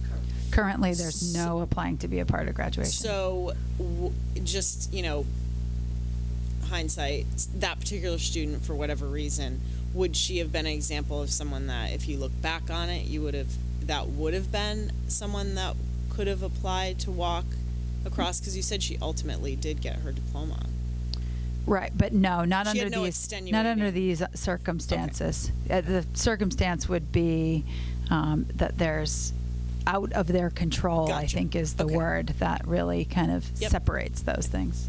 Speaker 5: Currently, there's no applying to be a part of graduation.
Speaker 11: So just, hindsight, that particular student, for whatever reason, would she have been an example of someone that, if you look back on it, that would have been someone that could have applied to walk across? Because you said she ultimately did get her diploma.
Speaker 5: Right, but no, not
Speaker 11: She
Speaker 5: under
Speaker 11: had no
Speaker 5: these
Speaker 11: extenuating.
Speaker 5: Circumstances. The circumstance would be that there's out of their control.
Speaker 11: Gotcha.
Speaker 5: I think is the
Speaker 11: Okay.
Speaker 5: word that really kind of
Speaker 11: Yep.
Speaker 5: separates those things.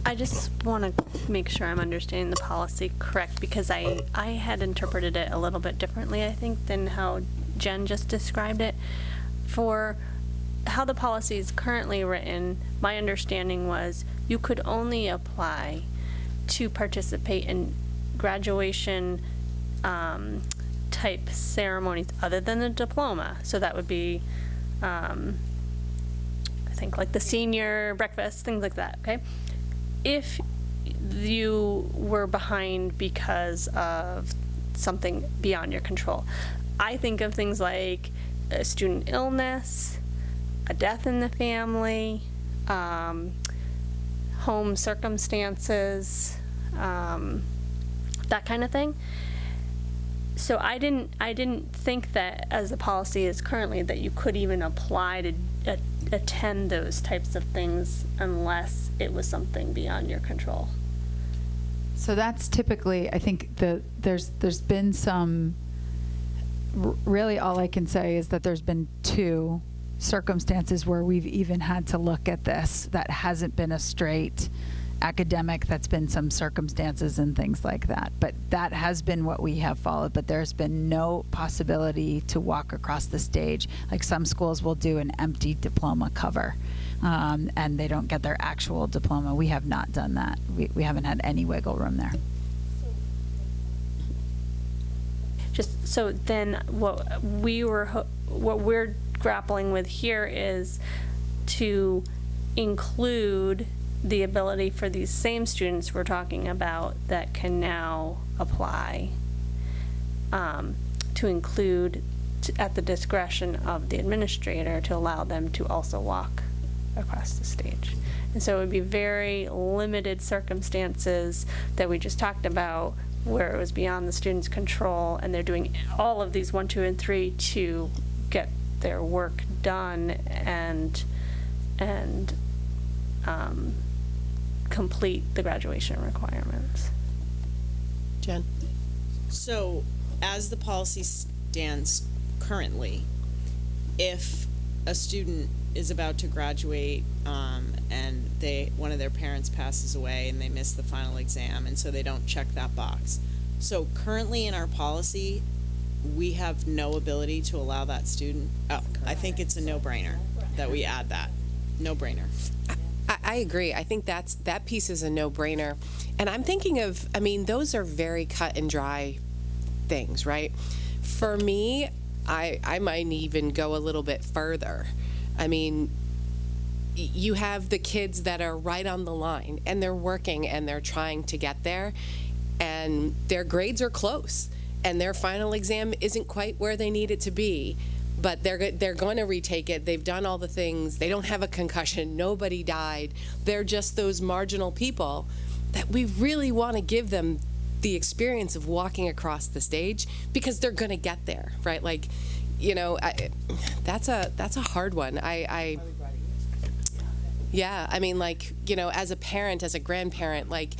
Speaker 2: I just want to make sure I'm understanding the policy correct, because I had interpreted it a little bit differently, I think, than how Jen just described it. For how the policy is currently written, my understanding was you could only apply to participate in graduation type ceremonies other than the diploma. So that would be, I think, like the senior breakfast, things like that, okay? If you were behind because of something beyond your control, I think of things like a student illness, a death in the family, home circumstances, that kind of thing. So I didn't think that, as the policy is currently, that you could even apply to attend those types of things unless it was something beyond your control.
Speaker 5: So that's typically, I think there's been some, really all I can say is that there's been 2 circumstances where we've even had to look at this that hasn't been a straight academic, that's been some circumstances and things like that. But that has been what we have followed, but there's been no possibility to walk across the stage. Like some schools will do an empty diploma cover, and they don't get their actual diploma. We have not done that. We haven't had any wiggle room there.
Speaker 2: Just so then what we're grappling with here is to include the ability for these same students we're talking about that can now apply, to include at the discretion of the administrator to allow them to also walk across the stage. And so it would be very limited circumstances that we just talked about where it was beyond the student's control and they're doing all of these 1, 2, and 3 to get their work done and complete the graduation requirements.
Speaker 1: Jen?
Speaker 11: So, as the policy stands currently, if a student is about to graduate and one of their parents passes away and they miss the final exam, and so they don't check that box. So currently in our policy, we have no ability to allow that student. Oh, I think it's a no-brainer that we add that. No-brainer.
Speaker 1: I agree. I think that piece is a no-brainer. And I'm thinking of, those are very cut and dry things, right? For me, I might even go a little bit further. You have the kids that are right on the line and they're working and they're trying to get there and their grades are close and their final exam isn't quite where they need it to be. But they're going to retake it. They've done all the things. They don't have a concussion. Nobody died. They're just those marginal people that we really want to give them the experience of walking across the stage because they're going to get there, right? Like, that's a hard one. As a parent, as a grandparent, like,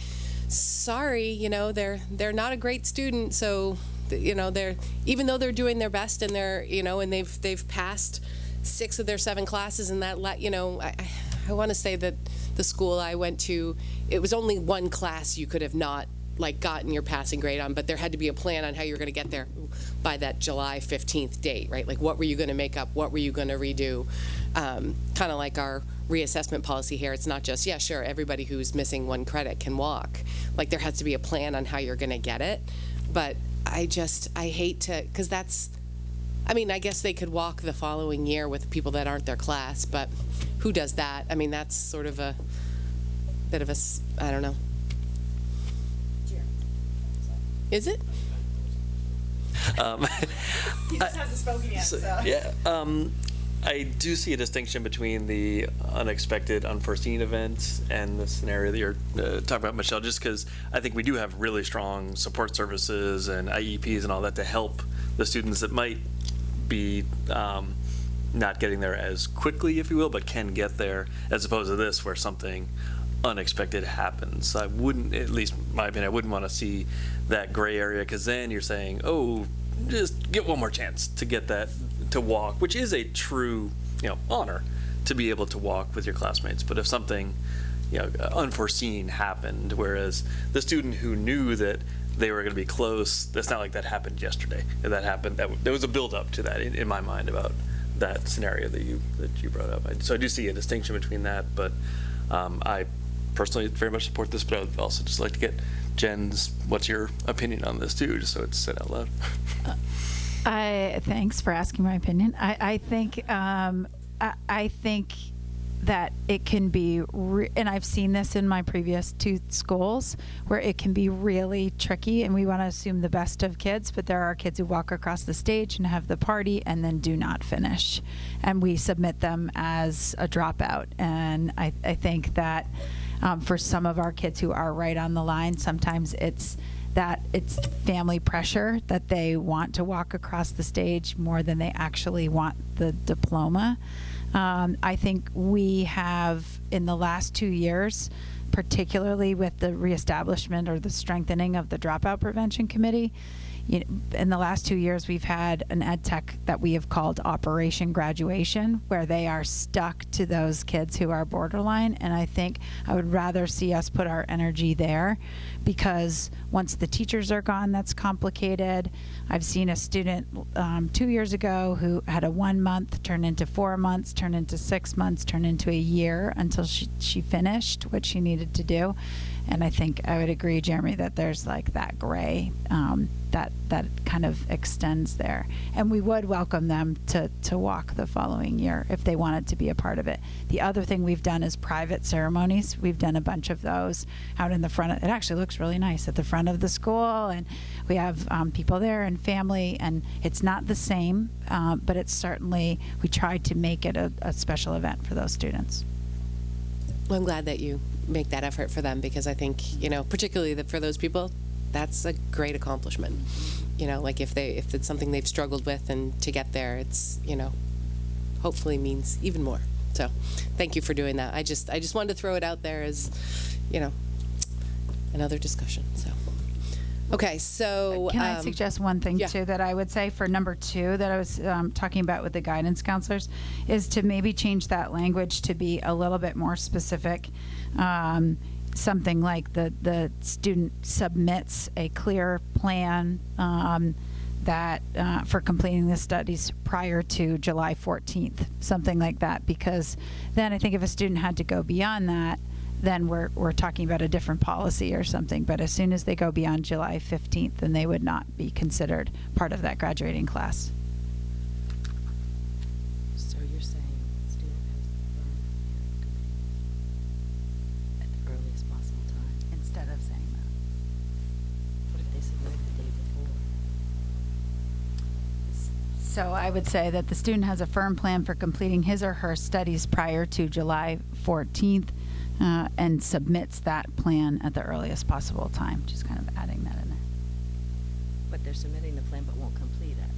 Speaker 1: sorry, they're not a great student, so. They're, even though they're doing their best and they're, and they've passed 6 of their 7 classes and that, I want to say that the school I went to, it was only 1 class you could have not gotten your passing grade on, but there had to be a plan on how you were going to get there by that July 15th date, right? Like, what were you going to make up? What were you going to redo? Kind of like our reassessment policy here. It's not just, yeah, sure, everybody who's missing 1 credit can walk. Like, there has to be a plan on how you're going to get it. But I hate to, because that's, I guess they could walk the following year with people that aren't their class, but who does that? That's sort of a bit of a, I don't know. Is it?
Speaker 11: He just hasn't spoken yet, so.
Speaker 10: Yeah. I do see a distinction between the unexpected, unforeseen events and the scenario that you're talking about, Michelle, just because I think we do have really strong support services and IEPs and all that to help the students that might be not getting there as quickly, if you will, but can get there, as opposed to this where something unexpected happens. I wouldn't, at least in my opinion, I wouldn't want to see that gray area, because then you're saying, oh, just get one more chance to get that, to walk, which is a true, honor to be able to walk with your classmates. But if something unforeseen happened. Whereas the student who knew that they were going to be close, that's not like that happened yesterday. That happened. There was a build up to that in my mind about that scenario that you brought up. So I do see a distinction between that, but I personally very much support this. But I would also just like to get Jen's, what's your opinion on this too, just so it's said out loud.
Speaker 5: Thanks for asking my opinion. I think that it can be, and I've seen this in my previous 2 schools, where it can be really tricky, and we want to assume the best of kids, but there are kids who walk across the stage and have the party and then do not finish, and we submit them as a dropout. And I think that for some of our kids who are right on the line, sometimes it's family pressure that they want to walk across the stage more than they actually want the diploma. I think we have, in the last 2 years, particularly with the reestablishment or the strengthening of the Dropout Prevention Committee, in the last 2 years, we've had an ed tech that we have called Operation Graduation, where they are stuck to those kids who are borderline. And I think I would rather see us put our energy there, because once the teachers are gone, that's complicated. I've seen a student 2 years ago who had a 1 month turn into 4 months, turn into 6 months, turn into a year until she finished what she needed to do. And I think I would agree, Jeremy, that there's like that gray that kind of extends there. And we would welcome them to walk the following year if they wanted to be a part of it. The other thing we've done is private ceremonies. We've done a bunch of those out in the front. It actually looks really nice at the front of the school, and we have people there and family, and it's not the same, but it's certainly, we tried to make it a special event for those students.
Speaker 1: Well, I'm glad that you make that effort for them, because I think, particularly for those people, that's a great accomplishment. Like if it's something they've struggled with, and to get there, it's, hopefully means even more. So thank you for doing that. I just wanted to throw it out there as, another discussion. So. Okay, so
Speaker 5: can I suggest one thing too that I would say for number 2 that I was talking about with the guidance counselors, is to maybe change that language to be a little bit more specific. Something like the student submits a clear plan that for completing the studies prior to July 14th, something like that, because then I think if a student had to go beyond that, then we're talking about a different policy or something. But as soon as they go beyond July 15th, then they would not be considered part of that graduating class.
Speaker 9: So you're saying student has at the earliest possible time?
Speaker 5: Instead of saying that.
Speaker 9: What if they submitted the day before?
Speaker 5: So I would say that the student has a firm plan for completing his or her studies prior to July 14th, and submits that plan at the earliest possible time. Just kind of adding that in there.
Speaker 9: But they're submitting the plan but won't complete it.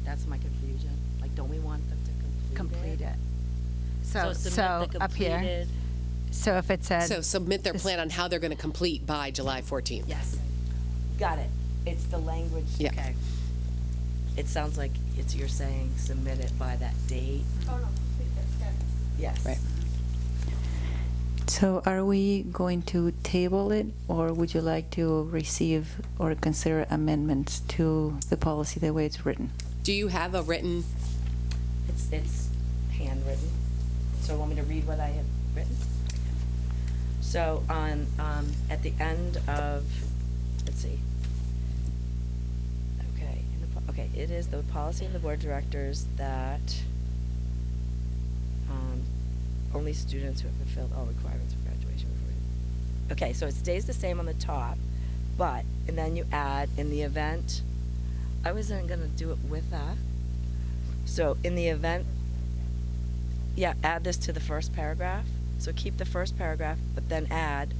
Speaker 9: That's my confusion. Like, don't we want them to complete it?
Speaker 5: So
Speaker 9: submit the
Speaker 5: up here.
Speaker 9: completed.
Speaker 5: So if it said.
Speaker 1: So submit their plan on how they're going to complete by July 14th.
Speaker 9: Yes. Got it. It's the language.
Speaker 1: Yeah.
Speaker 9: Okay. It sounds like you're saying submit it by that date.
Speaker 12: Oh, no, complete their studies.
Speaker 9: Yes.
Speaker 1: Right.
Speaker 3: So are we going to table it, or would you like to receive or consider amendments to the policy the way it's written?
Speaker 1: Do you have a written?
Speaker 9: It's handwritten. So want me to read what I have written? So on at the end of, let's see. Okay, it is the policy of the board of directors that only students who have fulfilled all requirements for graduation. Okay, so it stays the same on the top, but, and then you add, in the event, I wasn't going to do it with that. So in the event, add this to the first paragraph. So keep the first paragraph, but then add,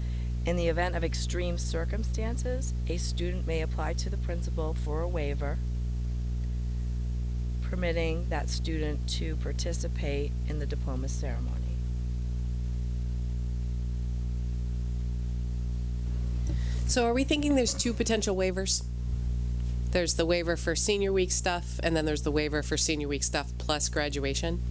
Speaker 9: in the event of extreme circumstances, a student may apply to the principal for a waiver permitting that student to participate in the diploma ceremony.
Speaker 1: So are we thinking there's 2 potential waivers? There's the waiver for senior week stuff, and then there's the waiver for senior week stuff plus graduation?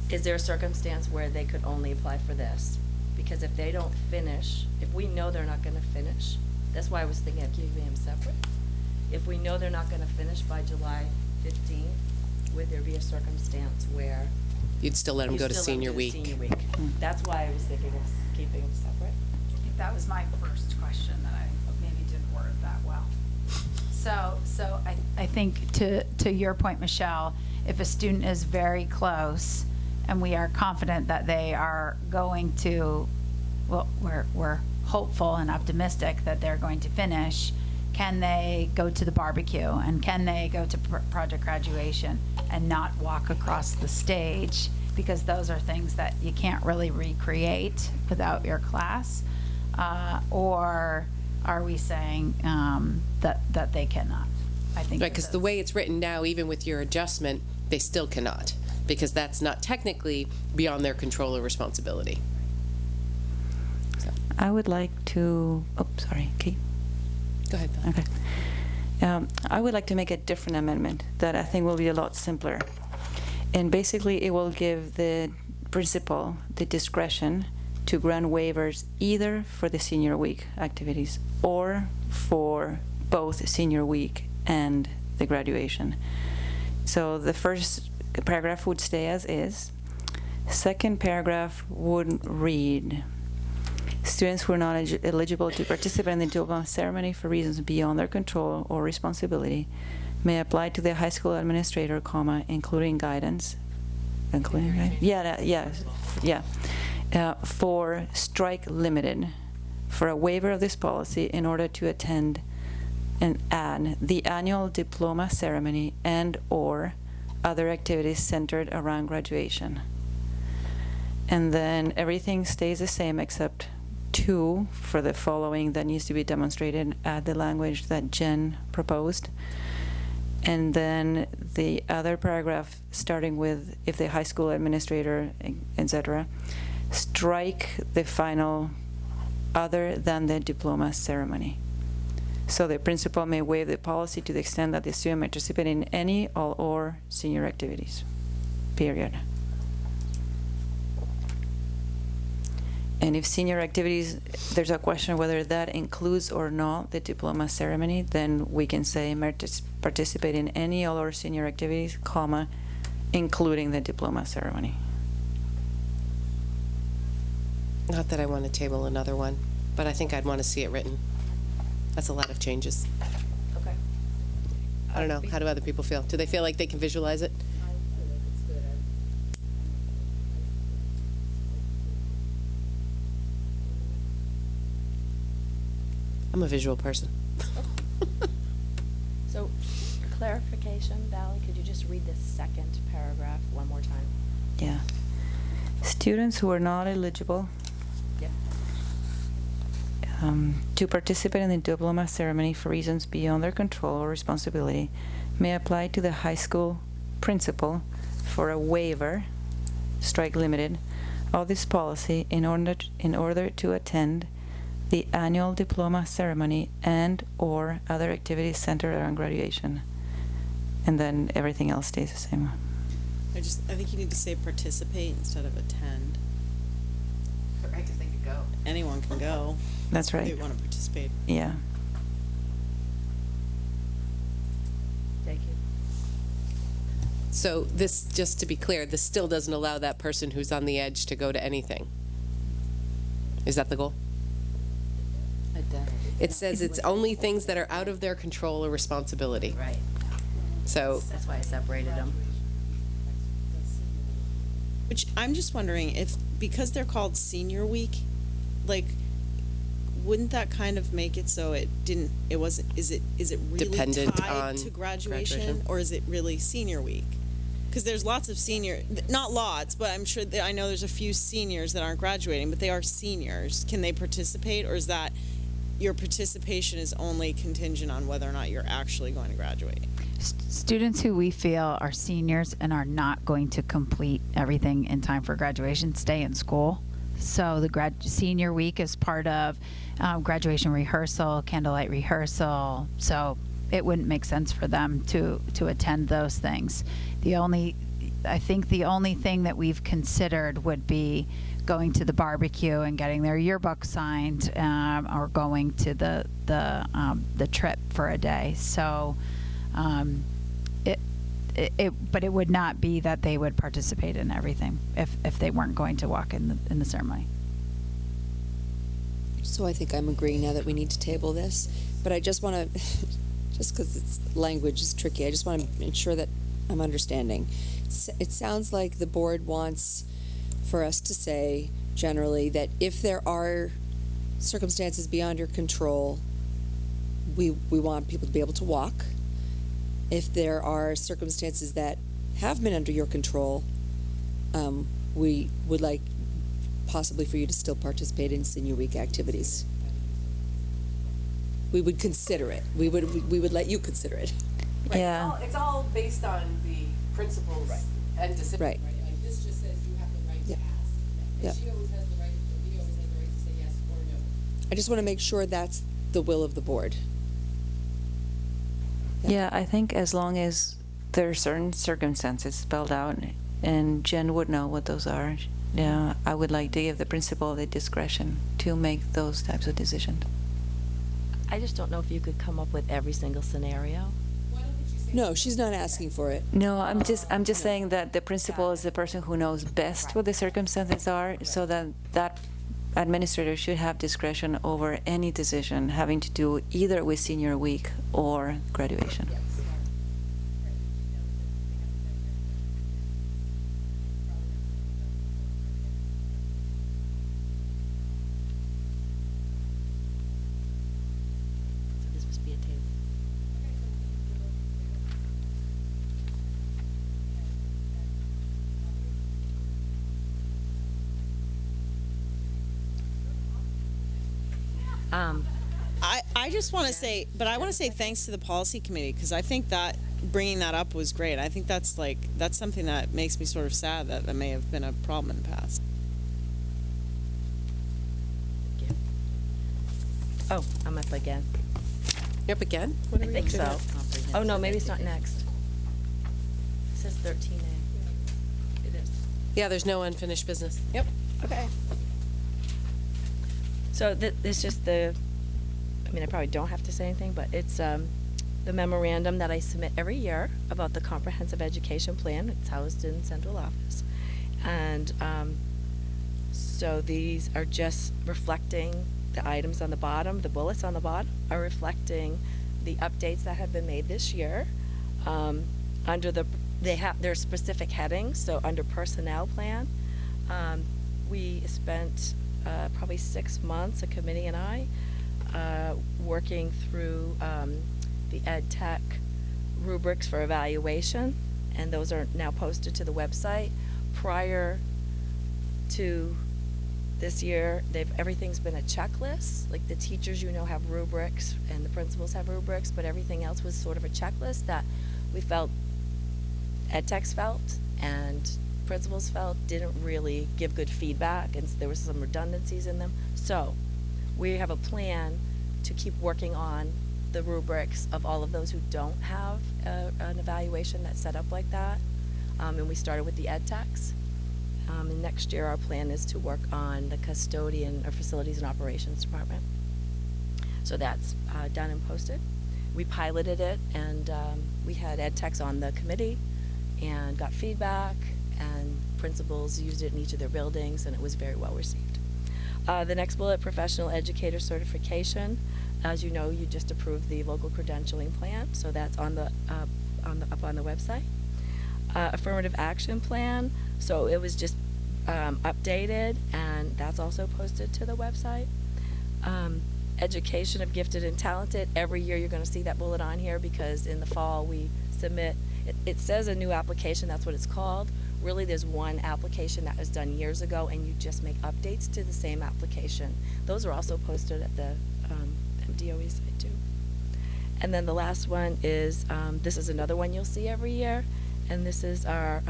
Speaker 9: is there a circumstance where they could only apply for this? Because if they don't finish, if we know they're not gonna finish, that's why I was thinking of keeping them separate. If we know they're not gonna finish by July 15th, would there be a circumstance where
Speaker 1: You'd still let them
Speaker 9: you
Speaker 1: go to
Speaker 9: still let them
Speaker 1: senior
Speaker 9: do
Speaker 1: week.
Speaker 9: Senior week. That's why I was thinking of keeping them separate.
Speaker 5: I think that was my first question that I maybe didn't word that well. So I think to your point, Michelle, if a student is very close and we are confident that they are going to, well, we're hopeful and optimistic that they're going to finish, can they go to the barbecue and can they go to project graduation and not walk across the stage? Because those are things that you can't really recreate without your class. Or are we saying that they cannot? I think
Speaker 1: Right, because the way it's written now, even with your adjustment, they still cannot, because that's not technically beyond their control or responsibility.
Speaker 3: I would like to, oh, sorry, Kate.
Speaker 1: Go ahead, Bill.
Speaker 3: Okay. I would like to make a different amendment that I think will be a lot simpler. And basically, it will give the principal the discretion to grant waivers either for the senior week activities or for both senior week and the graduation. So the first paragraph would stay as is. Second paragraph would read, students who are not eligible to participate in the diploma ceremony for reasons beyond their control or responsibility may apply to the high school administrator, including guidance. For strike limited, for a waiver of this policy in order to attend and add the annual diploma ceremony and or other activities centered around graduation. And then everything stays the same except 2 for the following that needs to be demonstrated, add the language that Jen proposed. And then the other paragraph starting with if the high school administrator, etc., strike the final other than the diploma ceremony. So the principal may waive the policy to the extent that the student may participate in any, all, or senior activities, period. And if senior activities, there's a question whether that includes or not the diploma ceremony, then we can say participate in any, all, or senior activities, including the diploma ceremony.
Speaker 1: Not that I want to table another one, but I think I'd want to see it written. That's a lot of changes.
Speaker 9: Okay.
Speaker 1: I don't know. How do other people feel? Do they feel like they can visualize it? I'm a visual person.
Speaker 2: So, for clarification, Valerie, could you just read the second paragraph one more time?
Speaker 3: Yeah. Students who are not eligible
Speaker 2: Yep.
Speaker 3: To participate in the diploma ceremony for reasons beyond their control or responsibility may apply to the high school principal for a waiver, strike limited, of this policy in order to attend the annual diploma ceremony and or other activities centered around graduation. And then everything else stays the same.
Speaker 11: I think you need to say participate instead of attend.
Speaker 1: Right, because they could go.
Speaker 11: Anyone can go.
Speaker 3: That's right.
Speaker 11: If they want to participate.
Speaker 3: Yeah.
Speaker 9: Thank you.
Speaker 1: So this, just to be clear, this still doesn't allow that person who's on the edge to go to anything. Is that the goal? It says it's only things that are out of their control or responsibility.
Speaker 13: Right.
Speaker 1: So
Speaker 13: That's why I separated them.
Speaker 11: Which I'm just wondering if, because they're called senior week, like, wouldn't that kind of make it so is it really
Speaker 1: Dependent
Speaker 11: tied
Speaker 1: on
Speaker 11: to graduation,
Speaker 1: graduation?
Speaker 11: or is it really senior week? Because there's lots of not lots, but I'm sure I know there's a few seniors that aren't graduating, but they are seniors. Can they participate, or is that your participation is only contingent on whether or not you're actually going to graduate?
Speaker 5: Students who we feel are seniors and are not going to complete everything in time for graduation stay in school. So the senior week is part of graduation rehearsal, candlelight rehearsal. So it wouldn't make sense for them to attend those things. The only I think the only thing that we've considered would be going to the barbecue and getting their yearbook signed, or going to the trip for a day. So, but it would not be that they would participate in everything if they weren't going to walk in the ceremony.
Speaker 7: So I think I'm agreeing now that we need to table this, but I just want to, just because it's language is tricky, I just want to ensure that I'm understanding. It sounds like the board wants for us to say generally that if there are circumstances beyond your control, we want people to be able to walk. If there are circumstances that have been under your control, we would like possibly for you to still participate in Senior Week activities. We would consider it. We would let you consider it.
Speaker 3: Yeah.
Speaker 1: It's all based on the principles and decisions.
Speaker 7: Right.
Speaker 1: Like this just says you have the right to
Speaker 7: Yeah.
Speaker 1: ask.
Speaker 7: Yeah.
Speaker 1: And she always has the right, we always have the right to say yes or no.
Speaker 7: I just want to make sure that's the will of the board.
Speaker 3: Yeah, I think as long as there are certain circumstances spelled out, and Jen would know what those are, yeah, I would like to give the principal the discretion to make those types of decisions.
Speaker 9: I just don't know if you could come up with every single scenario.
Speaker 7: No, she's not asking for it.
Speaker 3: No, I'm just saying that the principal is the person who knows best what the circumstances are, so that administrator should have discretion over any decision having to do either with Senior Week or graduation.
Speaker 9: So this must be a table.
Speaker 11: I just want to say, but I want to say thanks to the policy committee, because I think that bringing that up was great. I think that's something that makes me sort of sad that may have been a problem in the past.
Speaker 9: Oh, I'm up again.
Speaker 1: You're up again?
Speaker 9: I think so. Oh, no, maybe it's not next. It says 13A. It is.
Speaker 1: Yeah, there's no unfinished business. Yep.
Speaker 9: Okay. So it's just I mean, I probably don't have to say anything, but it's the memorandum that I submit every year about the comprehensive education plan. It's housed in central office. And so these are just reflecting the items on the bottom. The bullets on the bottom are reflecting the updates that have been made this year. Under their specific headings. So under personnel plan, we spent probably 6 months, a committee and I, working through the ed tech rubrics for evaluation, and those are now posted to the website. Prior to this year, everything's been a checklist. Like the teachers, have rubrics, and the principals have rubrics, but everything else was sort of a checklist that we felt, ed techs felt, and principals felt didn't really give good feedback, and there was some redundancies in them. So we have a plan to keep working on the rubrics of all of those who don't have an evaluation that's set up like that. And we started with the ed techs. And next year our plan is to work on the custodian or facilities and operations department. So that's done and posted. We piloted it, and we had ed techs on the committee and got feedback, and principals used it in each of their buildings, and it was very well received. The next bullet, professional educator certification. As you know, you just approved the local credentialing plan, so that's on the up on the website. Affirmative action plan, so it was just updated, and that's also posted to the website. Education of gifted and talented. Every year you're going to see that bullet on here, because in the fall we submit, it says a new application, that's what it's called. Really, there's one application that was done years ago, and you just make updates to the same application. Those are also posted at the MDOE site too. And then the last one is, this is another one you'll see every year, and this is our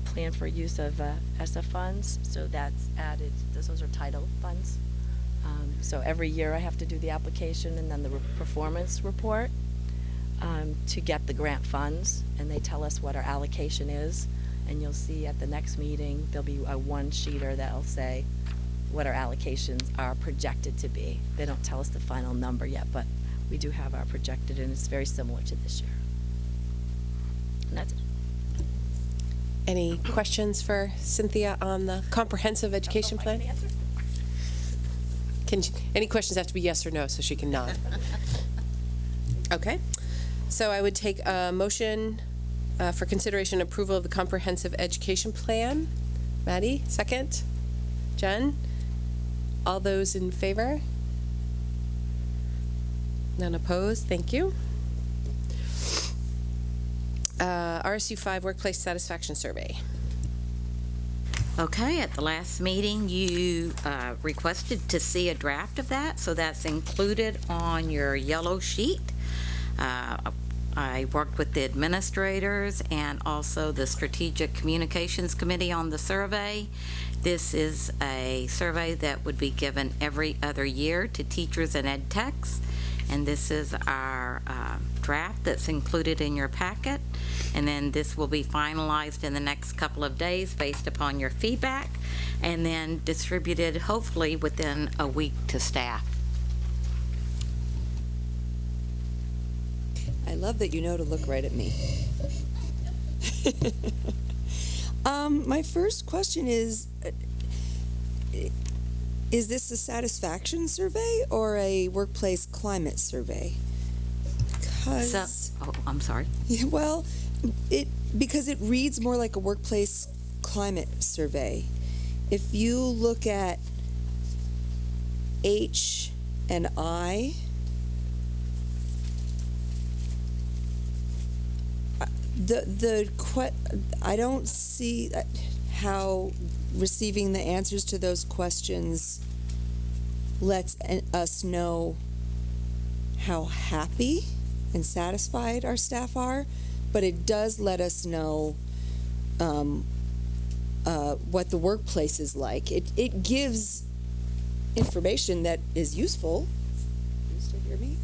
Speaker 9: plan for use of ESSA funds. So that's added, those are title funds. So every year I have to do the application and then the performance report. to get the grant funds, and they tell us what our allocation is. And you'll see at the next meeting, there'll be a one-sheeter that'll say what our allocations are projected to be. They don't tell us the final number yet, but we do have our projected, and it's very similar to this year. And that's it.
Speaker 1: Any questions for Cynthia on the comprehensive education plan? Any questions have to be yes or no, so she can nod. Okay. So I would take a motion for consideration and approval of the comprehensive education plan. Maddie, second. Jen? All those in favor? None opposed? Thank you. RSU 5 Workplace Satisfaction Survey.
Speaker 4: Okay, at the last meeting, you requested to see a draft of that, so that's included on your yellow sheet. I worked with the administrators and also the Strategic Communications Committee on the survey. This is a survey that would be given every other year to teachers and ed techs, and this is our draft that's included in your packet. And then this will be finalized in the next couple of days based upon your feedback, and then distributed hopefully within a week to staff.
Speaker 7: I love that you know to look right at me. My first question is this a satisfaction survey or a workplace climate survey?
Speaker 4: I'm sorry.
Speaker 7: Yeah, well, because it reads more like a workplace climate survey. If you look at H and I, I don't see how receiving the answers to those questions lets us know how happy and satisfied our staff are, but it does let us know what the workplace is like. It gives information that is useful. Can you still hear me?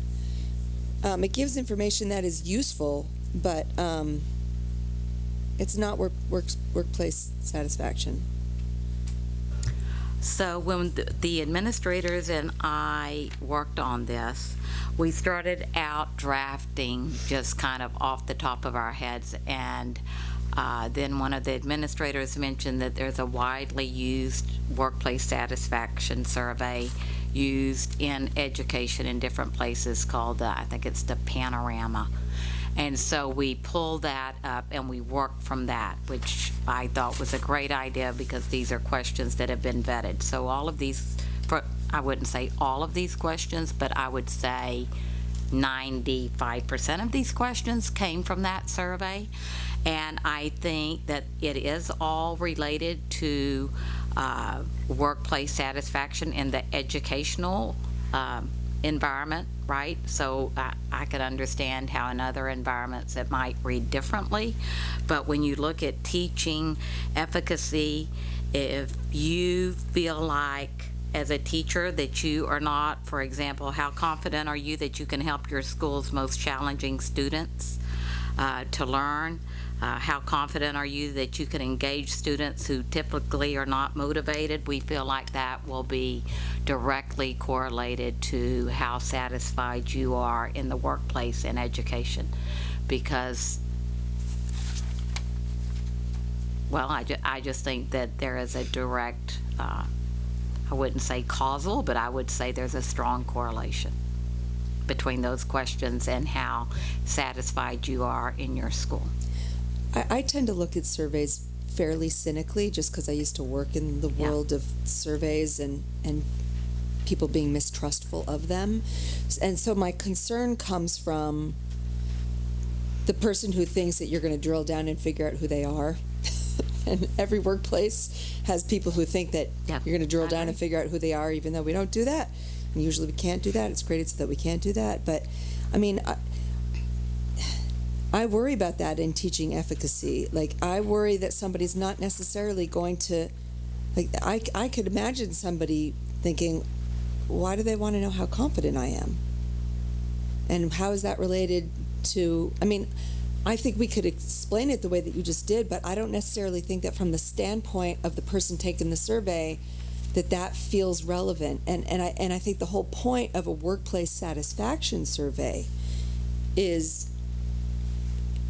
Speaker 7: It gives information that is useful, but it's not workplace satisfaction.
Speaker 4: So when the administrators and I worked on this, we started out drafting just kind of off the top of our heads, and then one of the administrators mentioned that there's a widely used workplace satisfaction survey used in education in different places called, I think it's the Panorama. And so we pulled that up and we worked from that, which I thought was a great idea because these are questions that have been vetted. So all of these, I wouldn't say all of these questions, but I would say 95% of these questions came from that survey. And I think that it is all related to workplace satisfaction in the educational environment, right? So I could understand how in other environments it might read differently, but when you look at teaching efficacy, if you feel like as a teacher that you are not, for example, how confident are you that you can help your school's most challenging students to learn? How confident are you that you can engage students who typically are not motivated? We feel like that will be directly correlated to how satisfied you are in the workplace and education. Because, well, I just think that there is a direct, I wouldn't say causal, but I would say there's a strong correlation between those questions and how satisfied you are in your school.
Speaker 7: I tend to look at surveys fairly cynically just because I used to work in the world of surveys and people being mistrustful of them. And so my concern comes from the person who thinks that you're going to drill down and figure out who they are. And every workplace has people who think that you're going to drill down and figure out who they are, even though we don't do that. And usually we can't do that. It's created so that we can't do that. But, I mean, I worry about that in teaching efficacy. Like, I worry that somebody's not necessarily going to, like, I could imagine somebody thinking, why do they want to know how confident I am? And how is that related to, I mean, I think we could explain it the way that you just did, but I don't necessarily think that from the standpoint of the person taking the survey, that feels relevant. And I think the whole point of a workplace satisfaction survey is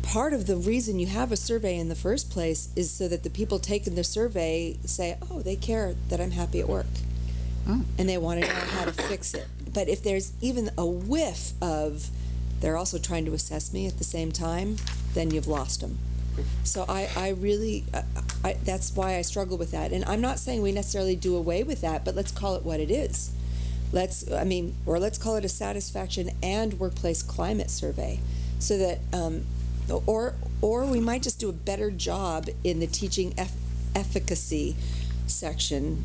Speaker 7: part of the reason you have a survey in the first place is so that the people taking the survey say, oh, they care that I'm happy at work. And they want to know how to fix it. But if there's even a whiff of they're also trying to assess me at the same time, then you've lost them. So I really, that's why I struggle with that. And I'm not saying we necessarily do away with that, but let's call it what it is. Let's call it a satisfaction and workplace climate survey, so that, or we might just do a better job in the teaching efficacy section.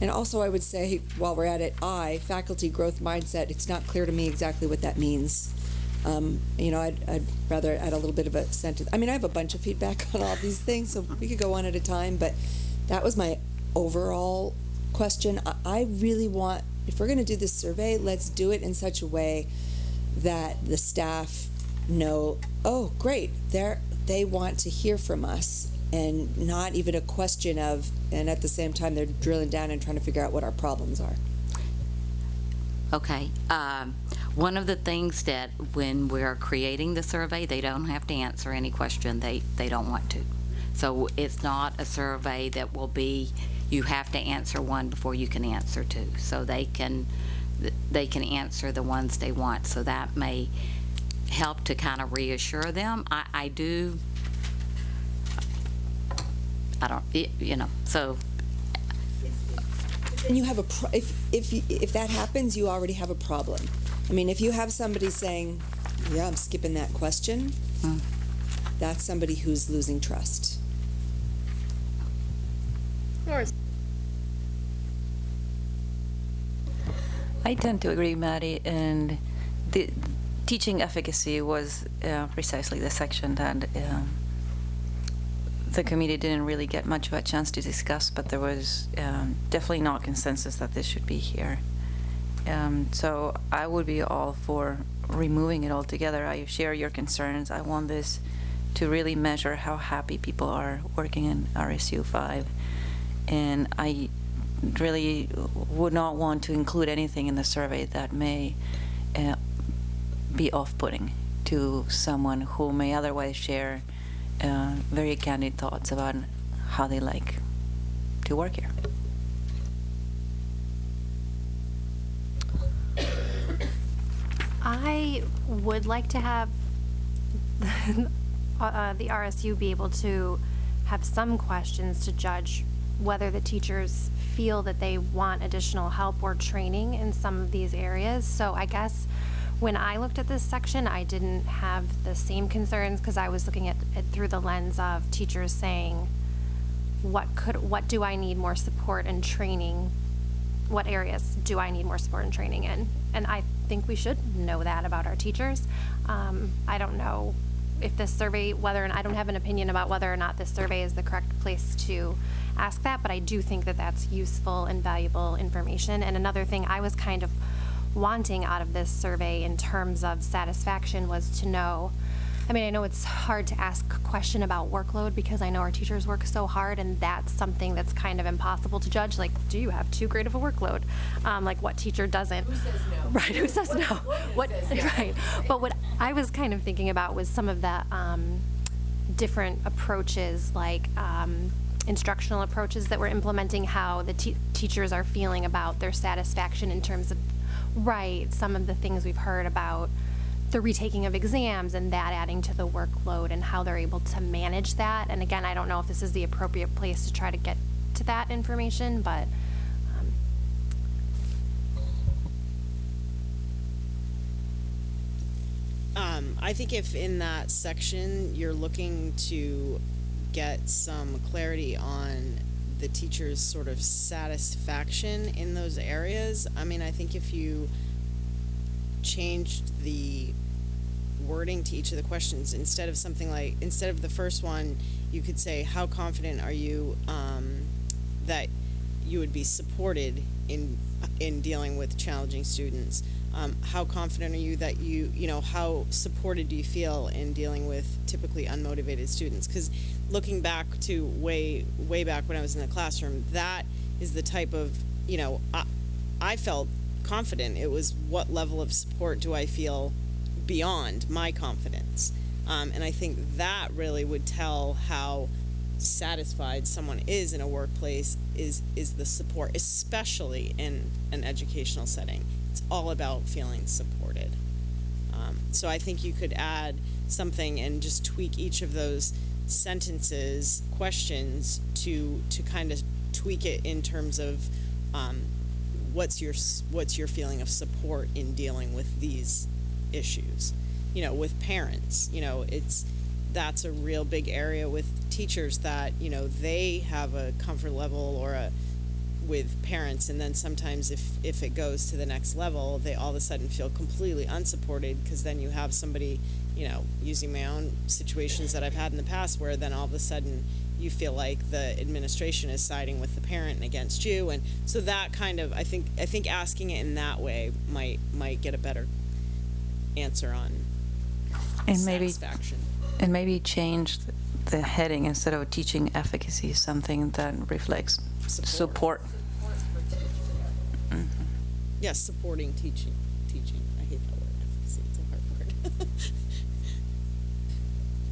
Speaker 7: And also, I would say, while we're at it, faculty growth mindset. It's not clear to me exactly what that means. I'd rather add a little bit of a sentence. I mean, I have a bunch of feedback on all these things, so we could go one at a time, but that was my overall question. I really want, if we're going to do this survey, let's do it in such a way that the staff know, oh, great, they want to hear from us, and not even a question of, and at the same time, they're drilling down and trying to figure out what our problems are.
Speaker 4: Okay. One of the things that when we're creating the survey, they don't have to answer any question they don't want to. So it's not a survey that will be, you have to answer one before you can answer two. So they can answer the ones they want. So that may help to kind of reassure them. So.
Speaker 7: And you have if that happens, you already have a problem. I mean, if you have somebody saying, yeah, I'm skipping that question, that's somebody who's losing trust.
Speaker 3: I tend to agree, Maddie, and the teaching efficacy was precisely the section that the committee didn't really get much of a chance to discuss, but there was definitely not consensus that this should be here. So I would be all for removing it altogether. I share your concerns. I want this to really measure how happy people are working in RSU 5. And I really would not want to include anything in the survey that may be off-putting to someone who may otherwise share very candid thoughts about how they like to work here.
Speaker 12: I would like to have the RSU be able to have some questions to judge whether the teachers feel that they want additional help or training in some of these areas. So I guess when I looked at this section, I didn't have the same concerns because I was looking at it through the lens of teachers saying, what do I need more support and training? What areas do I need more support and training in? And I think we should know that about our teachers. I don't know if this survey, I don't have an opinion about whether or not this survey is the correct place to ask that, but I do think that that's useful and valuable information. And another thing I was kind of wanting out of this survey in terms of satisfaction was to know, I know it's hard to ask a question about workload because I know our teachers work so hard, and that's something that's kind of impossible to judge. Like, do you have too great of a workload? Like, what teacher doesn't? Who says no? Right, who says no? What? Right. But what I was kind of thinking about was some of the different approaches, like instructional approaches that we're implementing, how the teachers are feeling about their satisfaction in terms of, some of the things we've heard about the retaking of exams and that adding to the workload and how they're able to manage that. And again, I don't know if this is the appropriate place to try to get to that information, but
Speaker 11: I think if in that section you're looking to get some clarity on the teacher's sort of satisfaction in those areas, I think if you changed the wording to each of the questions, instead of the first one, you could say, how confident are you that you would be supported in dealing with challenging students? How confident are you that how supported do you feel in dealing with typically unmotivated students? Because looking back to way back when I was in the classroom, that is the type of, I felt confident. It was what level of support do I feel beyond my confidence? And I think that really would tell how satisfied someone is in a workplace is the support, especially in an educational setting. It's all about feeling supported. So I think you could add something and just tweak each of those sentences, questions to kind of tweak it in terms of what's your feeling of support in dealing with these issues. With parents, that's a real big area with teachers that they have a comfort level with parents, and then sometimes if it goes to the next level, they all of a sudden feel completely unsupported, because then you have somebody, using my own situations that I've had in the past, where then all of a sudden you feel like the administration is siding with the parent and against you, and so that kind of I think asking it in that way might get a better answer on satisfaction.
Speaker 3: And maybe change the heading, instead of teaching efficacy, something that reflects support.
Speaker 11: Mm-hmm. Yes, supporting teaching. I hate that word. Efficacy. It's a hard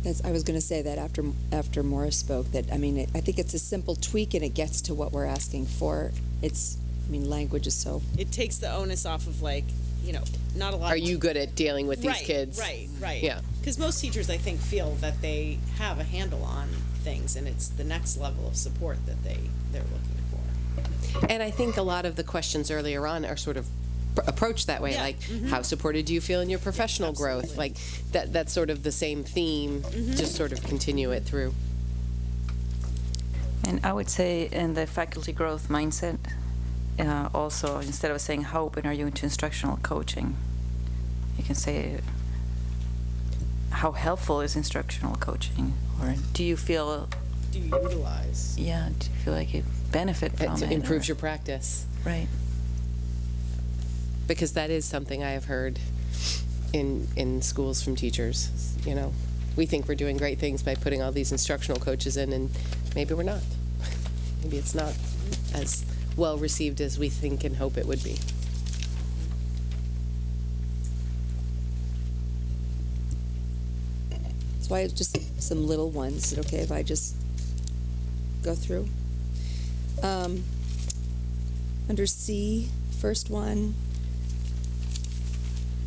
Speaker 11: word.
Speaker 7: I was going to say that after Morris spoke, that I think it's a simple tweak and it gets to what we're asking for. Language is so.
Speaker 11: It takes the onus off of not a lot.
Speaker 1: Are you good at dealing with these kids?
Speaker 11: Right.
Speaker 1: Yeah.
Speaker 11: Because most teachers, I think, feel that they have a handle on things, and it's the next level of support that they're looking for.
Speaker 1: And I think a lot of the questions earlier on are sort of approached that way, like how supported do you feel in your professional growth? Like that's sort of the same theme, just sort of continue it through.
Speaker 3: And I would say in the faculty growth mindset, also, instead of saying how open are you into instructional coaching, you can say how helpful is instructional coaching, or do you utilize? Yeah, do you feel like you benefit from it?
Speaker 1: It improves your practice.
Speaker 3: Right.
Speaker 1: Because that is something I have heard in schools from teachers. We think we're doing great things by putting all these instructional coaches in, and maybe we're not. Maybe it's not as well received as we think and hope it would be.
Speaker 7: That's why it's just some little ones. Is it okay if I just go through? Under C, first one,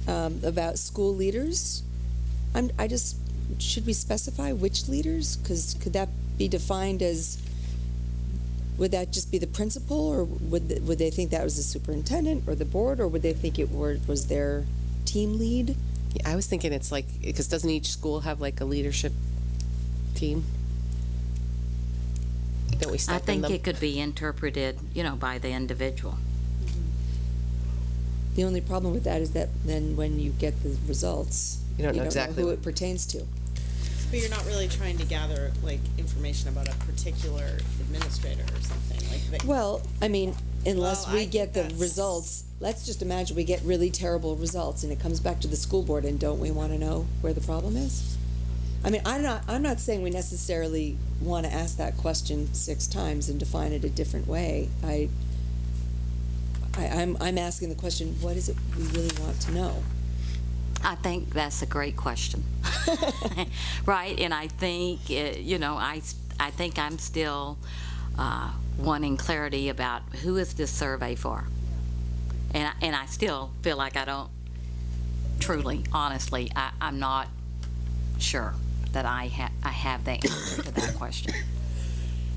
Speaker 7: about school leaders. Should we specify which leaders? Because could that be defined as, would that just be the principal, or would they think that was the superintendent or the board, or would they think it was their team lead?
Speaker 1: Yeah, I was thinking it's because doesn't each school have a leadership team? Don't we
Speaker 4: I think it could be interpreted, by the individual.
Speaker 7: The only problem with that is that then when you get the results,
Speaker 1: you don't know exactly
Speaker 7: who it pertains to.
Speaker 11: But you're not really trying to gather information about a particular administrator or something
Speaker 7: Well, unless we get the results, let's just imagine we get really terrible results and it comes back to the school board, and don't we want to know where the problem is? I'm not saying we necessarily want to ask that question 6 times and define it a different way. I'm asking the question, what is it we really want to know?
Speaker 4: I think that's a great question. Right? And I think, I think I'm still wanting clarity about who is this survey for. And I still feel like I don't truly, honestly, I'm not sure that I have the answer to that question.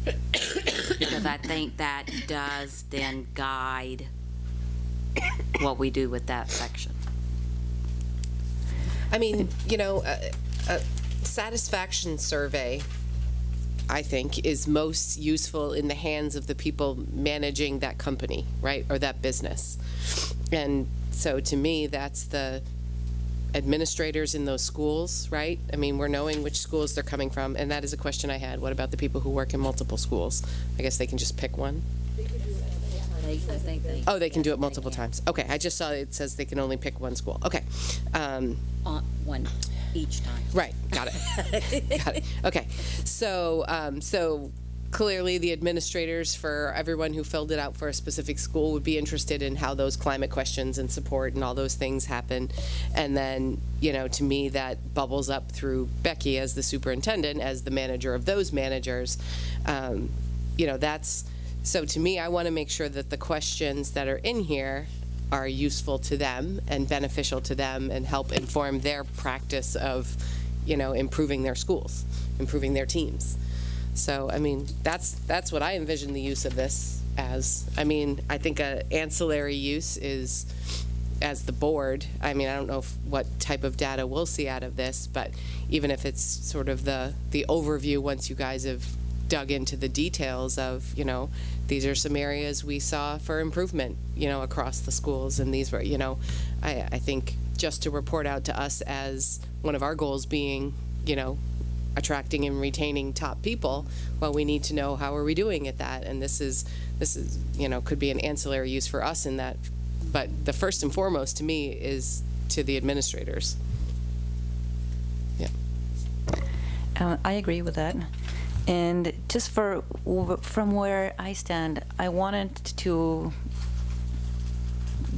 Speaker 4: Because I think that does then guide what we do with that section.
Speaker 1: A satisfaction survey, I think, is most useful in the hands of the people managing that company, right, or that business. And so to me, that's the administrators in those schools, right? We're knowing which schools they're coming from, and that is a question I had. What about the people who work in multiple schools? I guess they can just pick one.
Speaker 13: I think they.
Speaker 1: Oh, they can do it multiple times. Okay, I just saw it says they can only pick one school. Okay.
Speaker 13: One each time.
Speaker 1: Right, got it. Got it. Okay, so clearly the administrators for everyone who filled it out for a specific school would be interested in how those climate questions and support and all those things happen. And then, to me, that bubbles up through Becky as the superintendent, as the manager of those managers. So to me, I want to make sure that the questions that are in here are useful to them and beneficial to them and help inform their practice of, improving their schools, improving their teams. So, that's what I envision the use of this as. I think an ancillary use is, as the board, I don't know what type of data we'll see out of this, but even if it's sort of the overview once you guys have dug into the details of, these are some areas we saw for improvement, across the schools, and these were, I think just to report out to us as one of our goals being, attracting and retaining top people, well, we need to know how are we doing at that, and this is could be an ancillary use for us in that, but the first and foremost to me is to the administrators. Yeah.
Speaker 3: I agree with that. And just from where I stand, I wanted to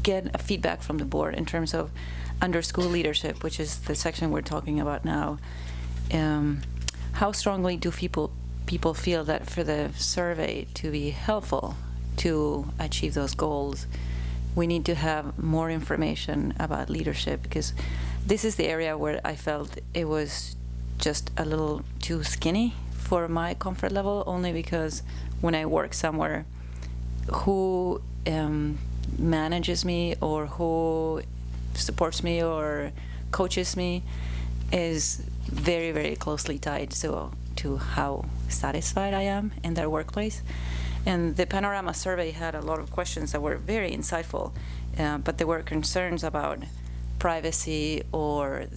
Speaker 3: get a feedback from the board in terms of under school leadership, which is the section we're talking about now. How strongly do people feel that for the survey to be helpful to achieve those goals, we need to have more information about leadership? Because this is the area where I felt it was just a little too skinny for my comfort level, only because when I work somewhere, who manages me or who supports me or coaches me is very, very closely tied to how satisfied I am in their workplace. And the Panorama survey had a lot of questions that were very insightful, but there were concerns about privacy or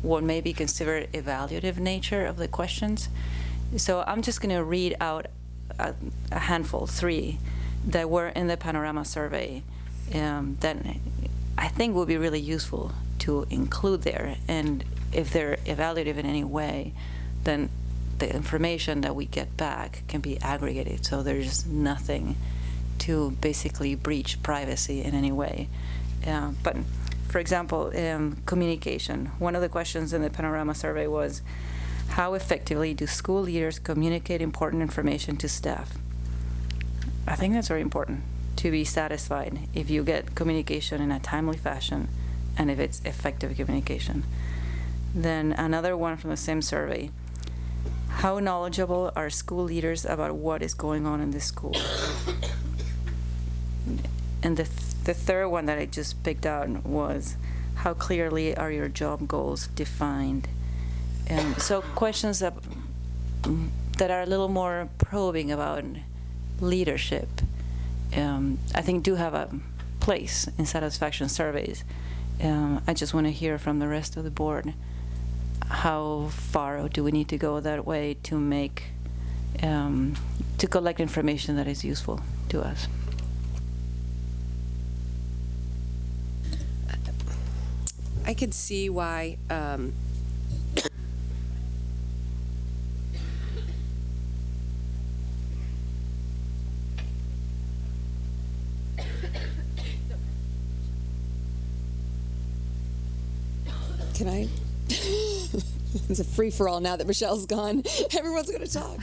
Speaker 3: what may be considered evaluative nature of the questions. So I'm just going to read out a handful, 3, that were in the Panorama survey that I think will be really useful to include there. And if they're evaluative in any way, then the information that we get back can be aggregated, so there's nothing to basically breach privacy in any way. But for example, communication. One of the questions in the Panorama survey was, how effectively do school leaders communicate important information to staff? I think that's very important, to be satisfied if you get communication in a timely fashion and if it's effective communication. Then another one from the same survey, how knowledgeable are school leaders about what is going on in the school? And the third one that I just picked out was, how clearly are your job goals defined? So questions that are a little more probing about leadership, I think do have a place in satisfaction surveys. I just want to hear from the rest of the board, how far do we need to go that way to make, to collect information that is useful to us?
Speaker 1: I could see why
Speaker 7: Can I? It's a free-for-all now that Michelle's gone. Everyone's going to talk.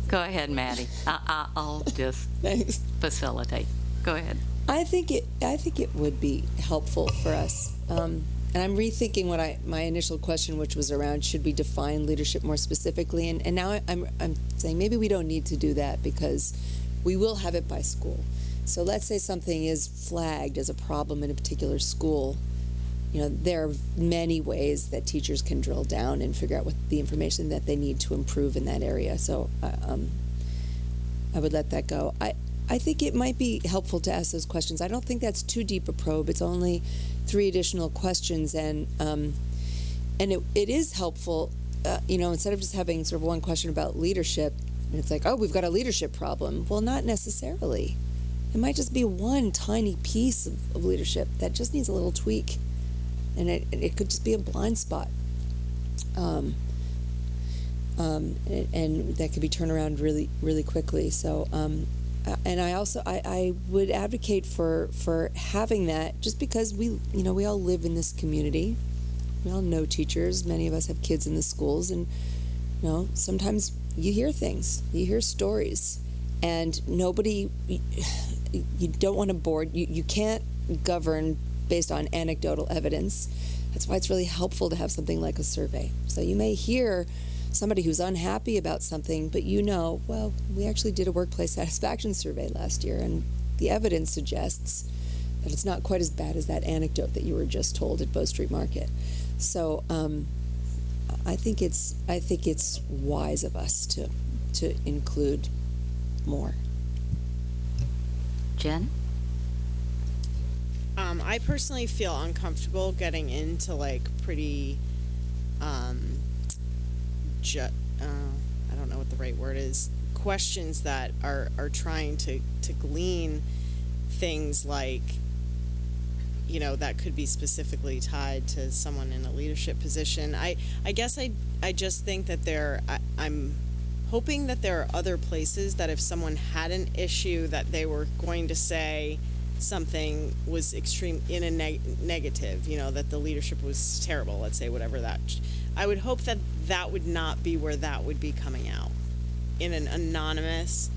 Speaker 4: Go ahead, Maddie. I'll just
Speaker 7: Thanks.
Speaker 4: facilitate. Go ahead.
Speaker 7: I think it would be helpful for us. And I'm rethinking what my initial question, which was around, should we define leadership more specifically? And now I'm saying maybe we don't need to do that because we will have it by school. So let's say something is flagged as a problem in a particular school. There are many ways that teachers can drill down and figure out what the information that they need to improve in that area. So I would let that go. I think it might be helpful to ask those questions. I don't think that's too deep a probe. It's only 3 additional questions, and it is helpful. Instead of just having sort of one question about leadership, it's like, oh, we've got a leadership problem. Well, not necessarily. It might just be one tiny piece of leadership that just needs a little tweak, and it could just be a blind spot. And that could be turned around really, really quickly. So, and I would advocate for having that, just because we all live in this community. We all know teachers. Many of us have kids in the schools, and sometimes you hear things, you hear stories, and you don't want to board. You can't govern based on anecdotal evidence. That's why it's really helpful to have something like a survey. So you may hear somebody who's unhappy about something, but well, we actually did a workplace satisfaction survey last year, and the evidence suggests that it's not quite as bad as that anecdote that you were just told at Bow Street Market. So I think it's wise of us to include more.
Speaker 4: Jen?
Speaker 11: I personally feel uncomfortable getting into pretty, I don't know what the right word is, questions that are trying to glean things like, that could be specifically tied to someone in a leadership position. I guess I just think that I'm hoping that there are other places that if someone had an issue that they were going to say something was extreme in a negative, that the leadership was terrible, let's say, whatever that, I would hope that would not be where that would be coming out in an anonymous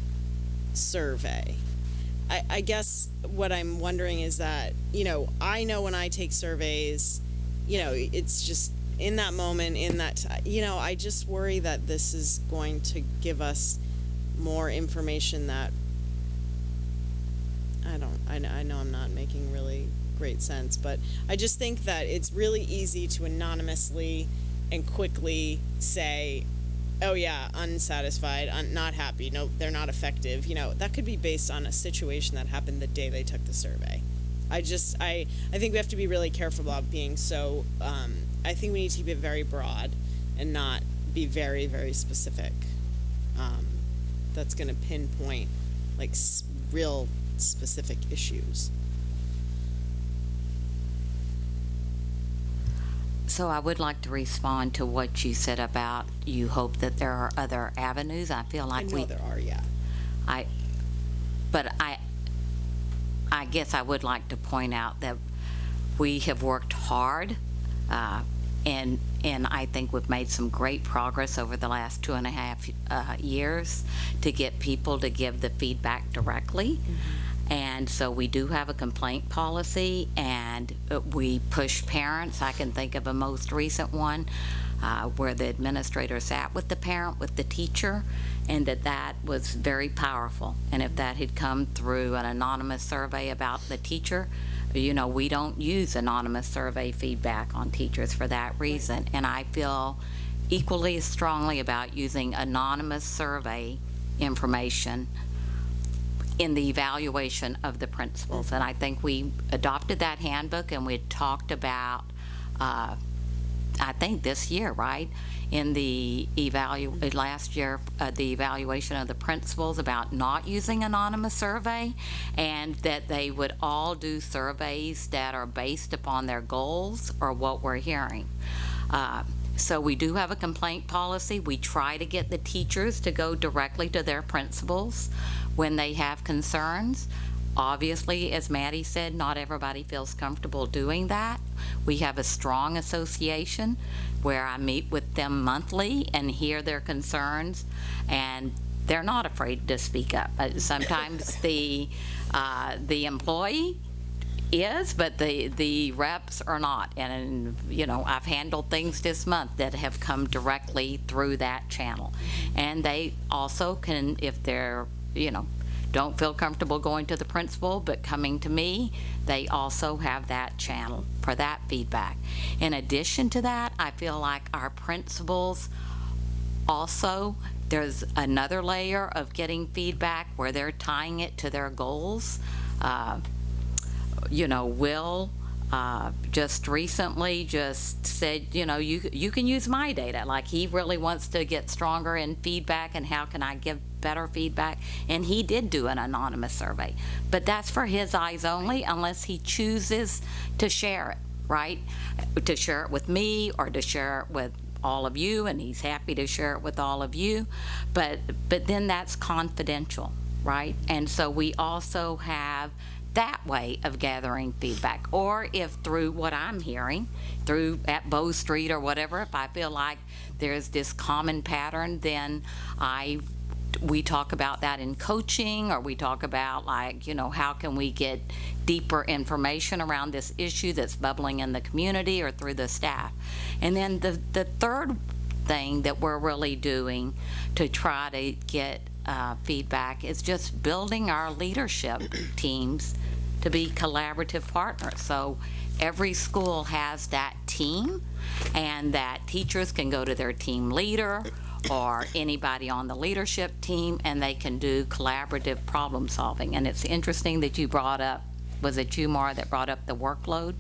Speaker 11: survey. I guess what I'm wondering is that, I know when I take surveys, it's just in that moment, I just worry that this is going to give us more information that I know I'm not making really great sense, but I just think that it's really easy to anonymously and quickly say, oh yeah, unsatisfied, not happy, no, they're not effective. That could be based on a situation that happened the day they took the survey. I think we have to be really careful about being so, I think we need to keep it very broad and not be very, very specific. That's going to pinpoint real specific issues.
Speaker 4: So I would like to respond to what you said about you hope that there are other avenues. I feel like
Speaker 11: there are, yeah.
Speaker 4: But I guess I would like to point out that we have worked hard, and I think we've made some great progress over the last 2.5 years to get people to give the feedback directly. Mm-hmm. And so we do have a complaint policy, and we push parents. I can think of a most recent one where the administrator sat with the parent, with the teacher, and that was very powerful. And if that had come through an anonymous survey about the teacher, we don't use anonymous survey feedback on teachers for that reason. And I feel equally as strongly about using anonymous survey information in the evaluation of the principals. And I think we adopted that handbook, and we had talked about, I think this year, right, in the last year, the evaluation of the principals about not using anonymous survey, and that they would all do surveys that are based upon their goals or what we're hearing. So we do have a complaint policy. We try to get the teachers to go directly to their principals when they have concerns. Obviously, as Maddie said, not everybody feels comfortable doing that. We have a strong association where I meet with them monthly and hear their concerns, and they're not afraid to speak up. Sometimes the employee is, but the reps are not. And I've handled things this month that have come directly through that channel. And they also can, if they're don't feel comfortable going to the principal but coming to me, they also have that channel for that feedback. In addition to that, I feel like our principals also, there's another layer of getting feedback where they're tying it to their goals. Will just recently just said, you can use my data. Like, he really wants to get stronger in feedback and how can I give better feedback. And he did do an anonymous survey, but that's for his eyes only unless he chooses to share it, right? To share it with me or to share it with all of you, and he's happy to share it with all of you, but then that's confidential, right? And so we also have that way of gathering feedback. Or if through what I'm hearing, through at Bow Street or whatever, if I feel like there's this common pattern, then we talk about that in coaching, or we talk about, like, how can we get deeper information around this issue that's bubbling in the community or through the staff. And then the third thing that we're really doing to try to get feedback is just building our leadership teams to be collaborative partners. So every school has that team, and that teachers can go to their team leader or anybody on the leadership team, and they can do collaborative problem solving. And it's interesting that you brought up, was it you, Mara, that brought up the workload?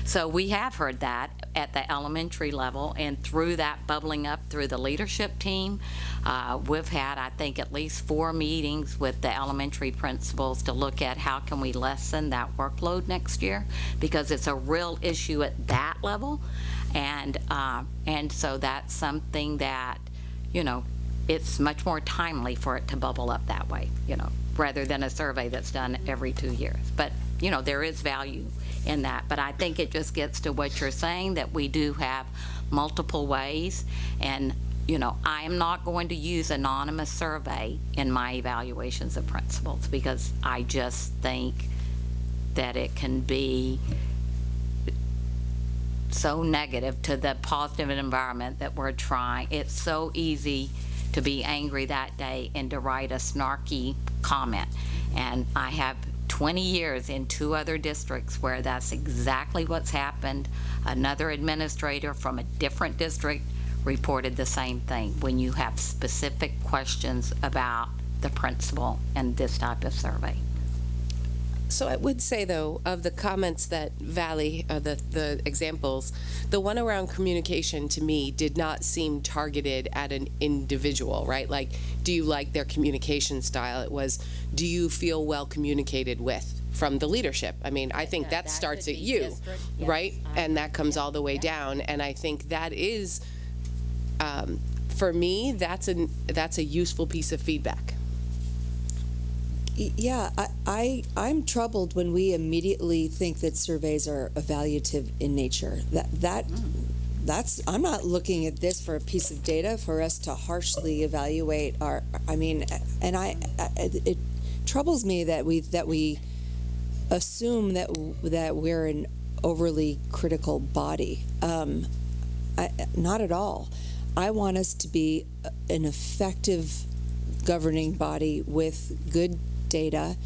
Speaker 4: So we have heard that at the elementary level, and through that bubbling up through the leadership team, we've had, I think, at least 4 meetings with the elementary principals to look at how can we lessen that workload next year, because it's a real issue at that level. And so that's something that, it's much more timely for it to bubble up that way, rather than a survey that's done every 2 years. But, there is value in that. But I think it just gets to what you're saying, that we do have multiple ways. And, I am not going to use anonymous survey in my evaluations of principals, because I just think that it can be so negative to the positive environment that we're trying. It's so easy to be angry that day and to write a snarky comment. And I have 20 years in 2 other districts where that's exactly what's happened. Another administrator from a different district reported the same thing when you have specific questions about the principal and this type of survey.
Speaker 1: So I would say, though, of the comments that Valley, the examples, the one around communication to me did not seem targeted at an individual, right? Like, do you like their communication style? It was, do you feel well communicated with from the leadership? I mean, I think that starts at you, right? And that comes all the way down. And I think that is, for me, that's a useful piece of feedback.
Speaker 7: Yeah, I'm troubled when we immediately think that surveys are evaluative in nature. That's I'm not looking at this for a piece of data for us to harshly evaluate our. It troubles me that we assume that we're an overly critical body. Not at all. I want us to be an effective governing body with good data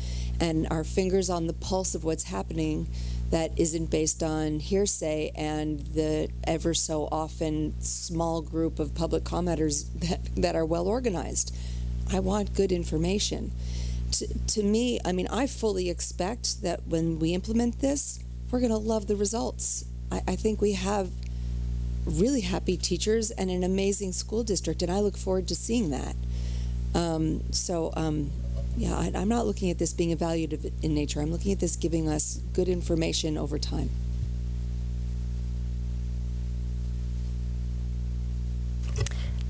Speaker 7: and our fingers on the pulse of what's happening, that isn't based on hearsay and the ever so often small group of public commenters that are well organized. I want good information. To me, I fully expect that when we implement this, we're going to love the results. I think we have really happy teachers and an amazing school district, and I look forward to seeing that. I'm not looking at this being evaluative in nature. I'm looking at this giving us good information over time.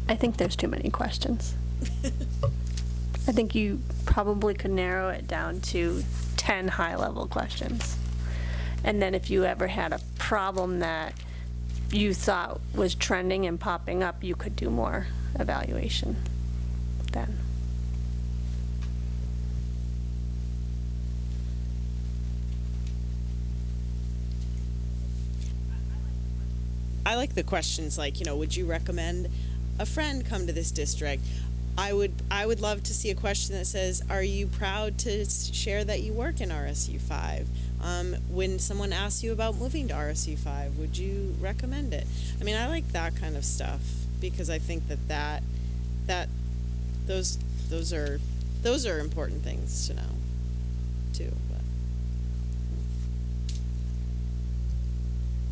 Speaker 2: I think there's too many questions. I think you probably could narrow it down to 10 high-level questions. And then if you ever had a problem that you thought was trending and popping up, you could do more evaluation then.
Speaker 11: I like the questions like, would you recommend a friend come to this district? I would love to see a question that says, are you proud to share that you work in RSU 5? When someone asks you about moving to RSU 5, would you recommend it? I like that kind of stuff, because I think that those are important things to know too.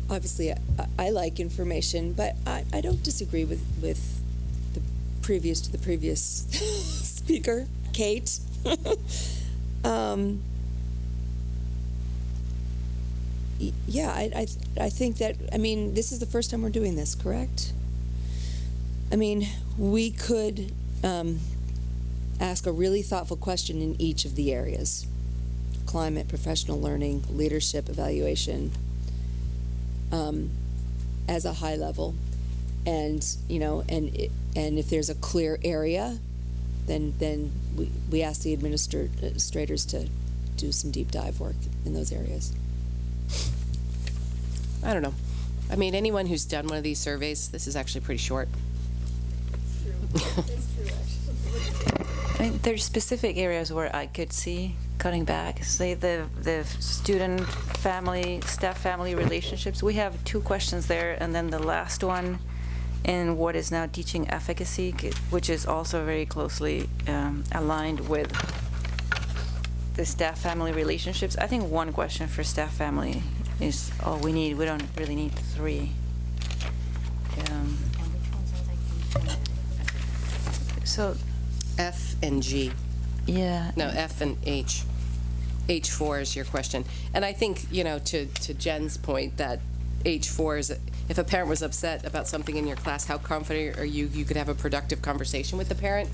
Speaker 7: obviously I like information, but I don't disagree with the previous speaker, Kate. Yeah, I think that, I mean, this is the first time we're doing this, correct? I mean, we could ask a really thoughtful question in each of the areas: climate, professional learning, leadership, evaluation, as a high level. And, you know, and if there's a clear area, then we ask the administrators to do some deep dive work in those areas.
Speaker 1: I don't know. I mean, anyone who's done one of these surveys, this is actually pretty short.
Speaker 3: I mean, there's specific areas where I could see cutting back. Say the student family, staff family relationships. We have 2 questions there, and then the last one in what is now teaching efficacy, which is also very closely aligned with the staff family relationships. I think 1 question for staff family is all we need. We don't really need 3. So
Speaker 1: F and G.
Speaker 3: yeah.
Speaker 1: No, F and H. H4 is your question. And I think, you know, to Jen's point, that H4 is, if a parent was upset about something in your class, how confident are you could have a productive conversation with the parent?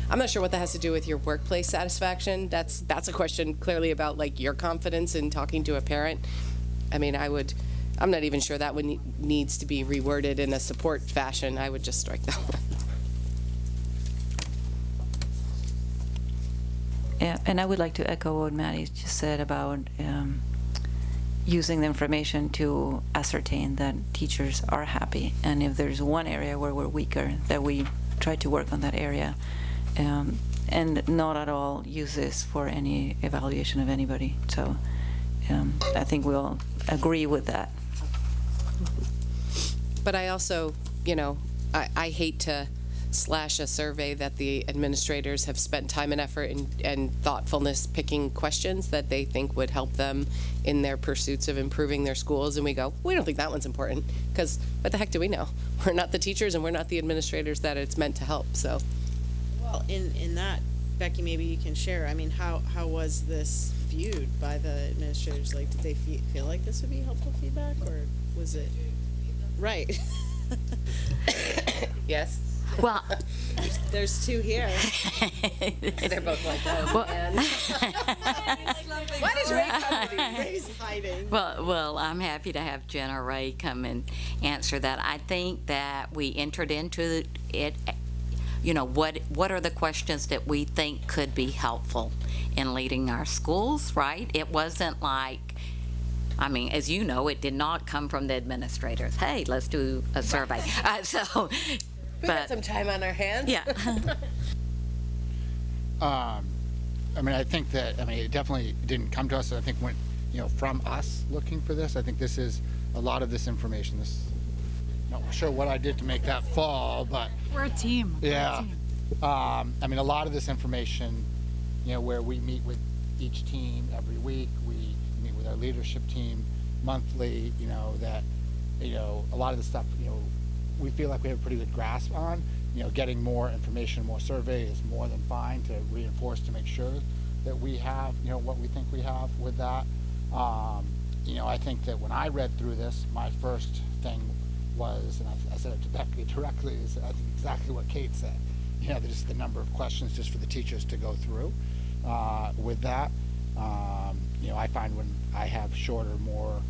Speaker 1: I'm not sure what that has to do with your workplace satisfaction. That's a question clearly about, like, your confidence in talking to a parent. I mean, I'm not even sure that one needs to be reworded in a support fashion. I would just strike that one.
Speaker 3: Yeah, and I would like to echo what Maddie just said about using the information to ascertain that teachers are happy. And if there's one area where we're weaker, that we try to work on that area. And not at all use this for any evaluation of anybody. So I think we all agree with that.
Speaker 1: But I also, you know, I hate to slash a survey that the administrators have spent time and effort and thoughtfulness picking questions that they think would help them in their pursuits of improving their schools, and we go, we don't think that one's important, because what the heck do we know? We're not the teachers and we're not the administrators that it's meant to help. So,
Speaker 11: Well, in that, Becky, maybe you can share. I mean, how was this viewed by the administrators? Like, did they feel like this would be helpful feedback, or was it right?
Speaker 1: yes.
Speaker 4: Well,
Speaker 11: there's 2 here.
Speaker 1: They're both like, oh, man. What is Ray coming?
Speaker 11: Ray's hiding.
Speaker 4: Well, I'm happy to have Jen or Ray come and answer that. I think that we entered into it, you know, what are the questions that we think could be helpful in leading our schools, right? It wasn't like, I mean, as you know, it did not come from the administrators. Hey, let's do a survey.
Speaker 1: We got some time on our hands.
Speaker 4: Yeah.
Speaker 14: I mean, I think that, I mean, it definitely didn't come to us. I think when, you know, from us looking for this, I think this is a lot of this information. Not sure what I did to make that fall, but
Speaker 5: We're a team.
Speaker 14: yeah. I mean, a lot of this information, you know, where we meet with each team every week, we meet with our leadership team monthly, you know, that, you know, a lot of the stuff, you know, we feel like we have a pretty good grasp on. You know, getting more information, more survey is more than fine to reinforce, to make sure that we have, you know, what we think we have with that. You know, I think that when I read through this, my first thing was, and I said it to Becky directly, is I think exactly what Kate said. You know, just the number of questions just for the teachers to go through with that. You know, I find when I have shorter, more,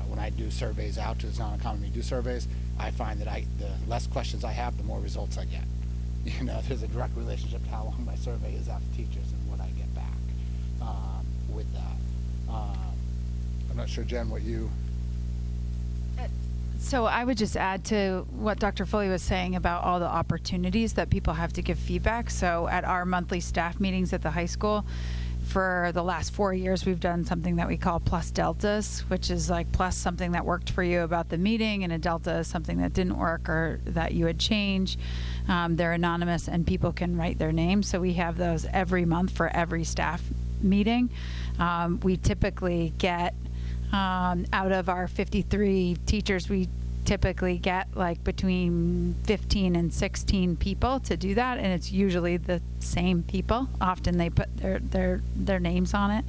Speaker 14: when I do surveys out to the Town Economy, do surveys, I find that the less questions I have, the more results I get. You know, there's a direct relationship to how long my survey is out to teachers and what I get back with that. I'm not sure, Jen, what you...
Speaker 5: So I would just add to what Dr. Foley was saying about all the opportunities that people have to give feedback. So at our monthly staff meetings at the high school, for the last 4 years, we've done something that we call plus deltas, which is like plus something that worked for you about the meeting, and a delta is something that didn't work or that you would change. They're anonymous and people can write their name. So we have those every month for every staff meeting. We typically get Out of our 53 teachers, we typically get like between 15 and 16 people to do that, and it's usually the same people. Often they put their names on it,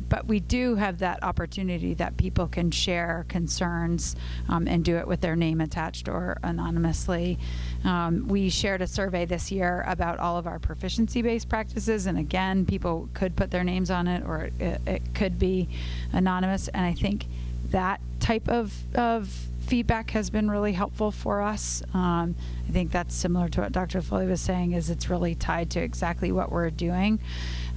Speaker 5: but we do have that opportunity that people can share concerns and do it with their name attached or anonymously. We shared a survey this year about all of our proficiency-based practices, and again, people could put their names on it, or it could be anonymous, and I think that type of feedback has been really helpful for us. I think that's similar to what Dr. Foley was saying, is it's really tied to exactly what we're doing,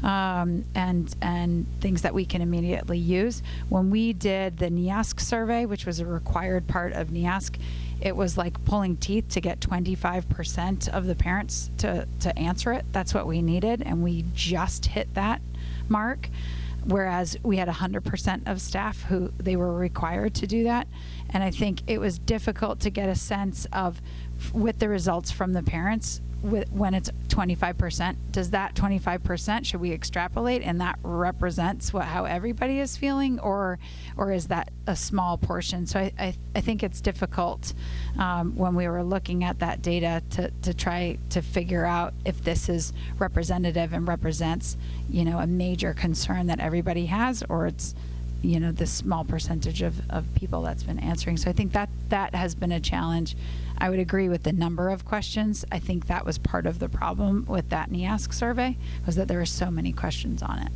Speaker 5: and things that we can immediately use. When we did the NEASC survey, which was a required part of NEASC, it was like pulling teeth to get 25% of the parents to answer it. That's what we needed, and we just hit that mark. Whereas we had 100% of staff who they were required to do that. And I think it was difficult to get a sense of, with the results from the parents, when it's 25%, does that 25%, should we extrapolate and that represents how everybody is feeling, or is that a small portion? So I think it's difficult when we were looking at that data to try to figure out if this is representative and represents, a major concern that everybody has, or it's, this small percentage of people that's been answering. So I think that has been a challenge. I would agree with the number of questions. I think that was part of the problem with that NEASC survey, was that there were so many questions on it.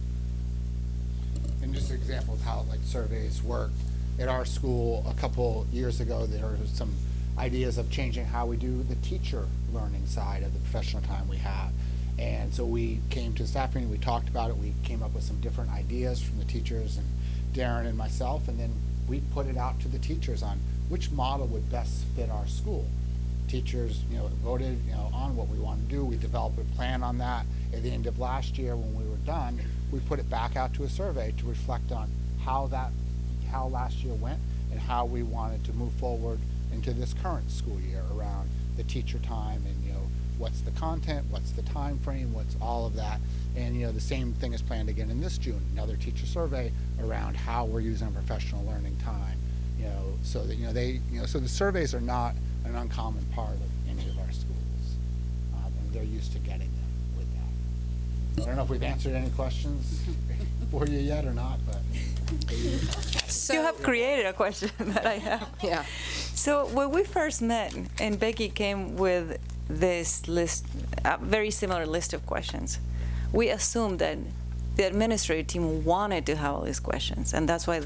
Speaker 14: And just an example of how surveys work. At our school a couple years ago, there were some ideas of changing how we do the teacher learning side of the professional time we have. And so we came to the staff meeting, we talked about it, we came up with some different ideas from the teachers and Darren and myself, and then we put it out to the teachers on which model would best fit our school. Teachers, voted, on what we want to do. We developed a plan on that. At the end of last year, when we were done, we put it back out to a survey to reflect on how last year went and how we wanted to move forward into this current school year around the teacher time and, what's the content, what's the time frame, what's all of that. And, the same thing is planned again in this June, another teacher survey around how we're using professional learning time, so that, so the surveys are not an uncommon part of any of our schools. And they're used to getting them with that. I don't know if we've answered any questions for you yet or not, but.
Speaker 3: You have created a question that I have.
Speaker 1: Yeah.
Speaker 3: So when we first met, and Becky came with this list, a very similar list of questions, we assumed that the administrative team wanted to have all these questions, and that's why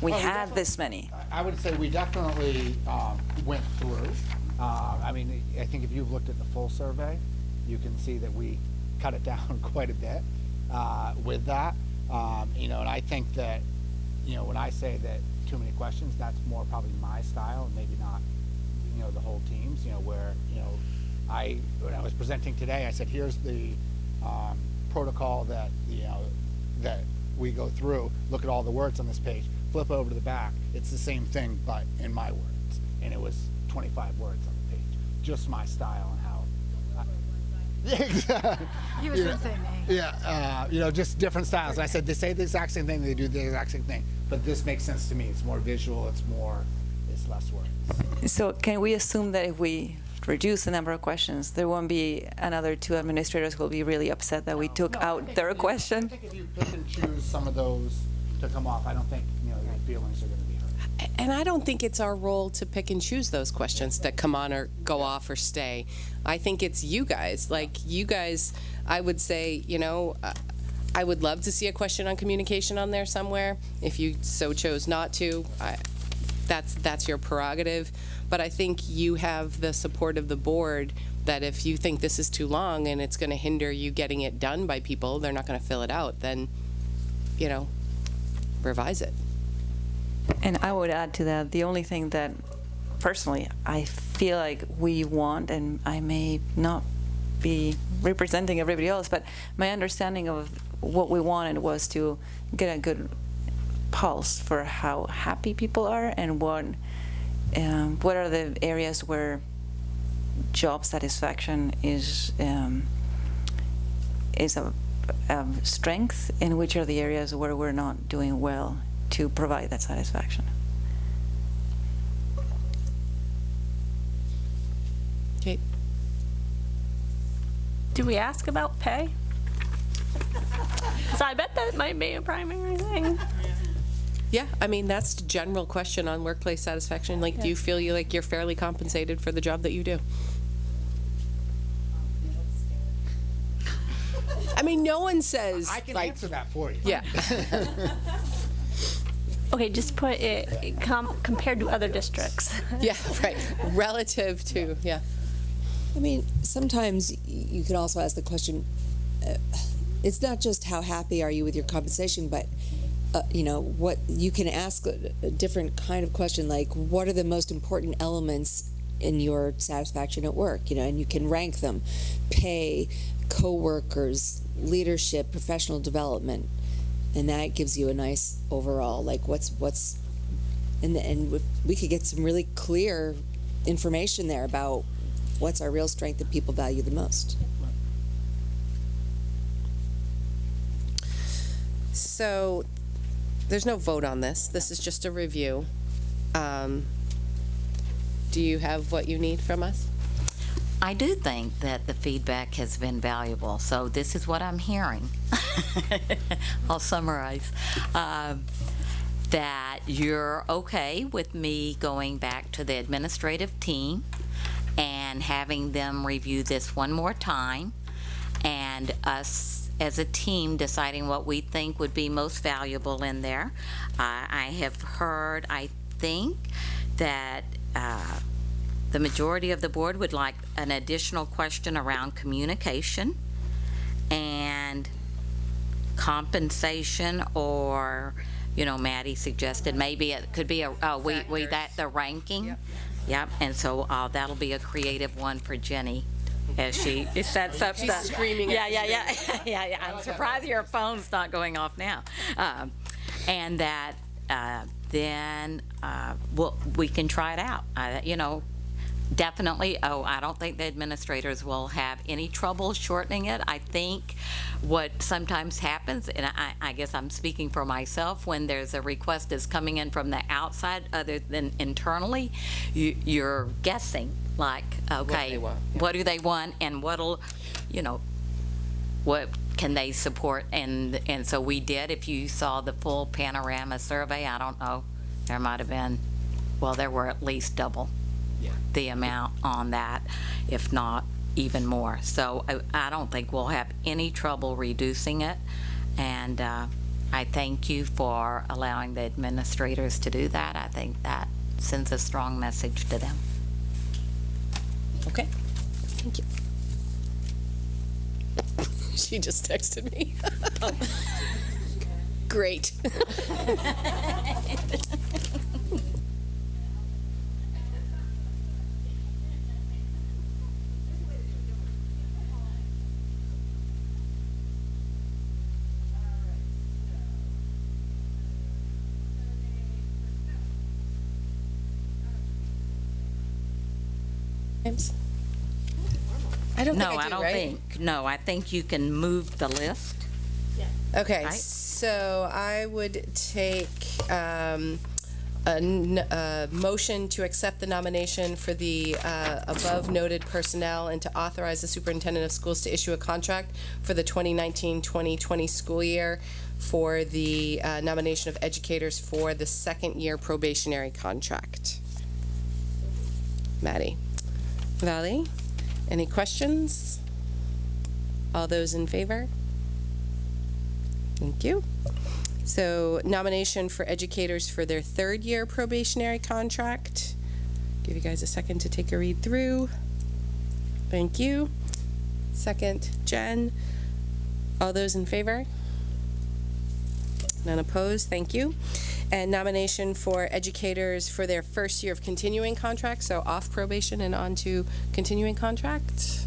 Speaker 3: we had this many.
Speaker 14: I would say we definitely went through. I think if you've looked at the full survey, you can see that we cut it down quite a bit with that. And I think that, when I say that too many questions, that's more probably my style, and maybe not, the whole team's, where, when I was presenting today, I said, here's the protocol that, that we go through, look at all the words on this page, flip over to the back, it's the same thing, but in my words. And it was 25 words on the page, just my style and how. Exactly.
Speaker 5: He was going to say me.
Speaker 14: Yeah, just different styles. And I said, they say the exact same thing, they do the exact same thing, but this makes sense to me. It's more visual, it's less words.
Speaker 3: So can we assume that if we reduce the number of questions, there won't be another two administrators who will be really upset that we took out their question?
Speaker 14: I think if you pick and choose some of those to come off, I don't think, your feelings are going to be hurt.
Speaker 1: And I don't think it's our role to pick and choose those questions that come on or go off or stay. I think it's you guys. I would say, I would love to see a question on communication on there somewhere. If you so chose not to, that's your prerogative. But I think you have the support of the board that if you think this is too long and it's going to hinder you getting it done by people, they're not going to fill it out, then, revise it.
Speaker 3: And I would add to that, the only thing that personally I feel like we want, and I may not be representing everybody else, but my understanding of what we wanted was to get a good pulse for how happy people are and what are the areas where job satisfaction is a strength, and which are the areas where we're not doing well to provide that satisfaction.
Speaker 1: Kate?
Speaker 2: Do we ask about pay? So I bet that might be a primary thing.
Speaker 1: Yeah, I mean, that's the general question on workplace satisfaction. Like, do you feel like you're fairly compensated for the job that you do? I mean, no one says.
Speaker 14: I can
Speaker 1: like,
Speaker 14: answer that for you.
Speaker 1: Yeah.
Speaker 2: Okay, just put it compared to other districts.
Speaker 1: Yeah, right. Relative to, yeah.
Speaker 7: I mean, sometimes you can also ask the question, it's not just how happy are you with your compensation, but what you can ask a different kind of question, like what are the most important elements in your satisfaction at work, and you can rank them: pay, coworkers, leadership, professional development, and that gives you a nice overall, like what's and we could get some really clear information there about what's our real strength that people value the most.
Speaker 1: So there's no vote on this. This is just a review. Do you have what you need from us?
Speaker 4: I do think that the feedback has been valuable, so this is what I'm hearing. I'll summarize. That you're okay with me going back to the administrative team and having them review this one more time, and us as a team deciding what we think would be most valuable in there. I have heard, I think, that the majority of the board would like an additional question around communication and compensation, or, Maddie suggested maybe it could be the ranking. Yep, and so that'll be a creative one for Jenny as she sets up
Speaker 1: She's screaming.
Speaker 4: Yeah. I'm surprised your phone's not going off now. And that then we can try it out. Definitely. I don't think the administrators will have any trouble shortening it. I think what sometimes happens, and I guess I'm speaking for myself, when there's a request that's coming in from the outside other than internally, you're guessing, like, okay, what do they want, and what can they support, and so we did. If you saw the full panorama survey, I don't know, there might have been, there were at least double the amount on that, if not even more. So I don't think we'll have any trouble reducing it, and I thank you for allowing the administrators to do that. I think that sends a strong message to them.
Speaker 1: Okay. Thank you. She just texted me. Great. I don't think you can move the list. Okay, right? So I would take a motion to accept the nomination for the above noted personnel and to authorize the superintendent of schools to issue a contract for the 2019-2020 school year for the nomination of educators for the second year probationary contract. Maddie. Valley, any questions? All those in favor? Thank you. So nomination for educators for their third year probationary contract. Give you guys a second to take a read through. Thank you. Second, Jen. All those in favor? None opposed, thank you. And nomination for educators for their first year of continuing contract, so off probation and on to continuing contract.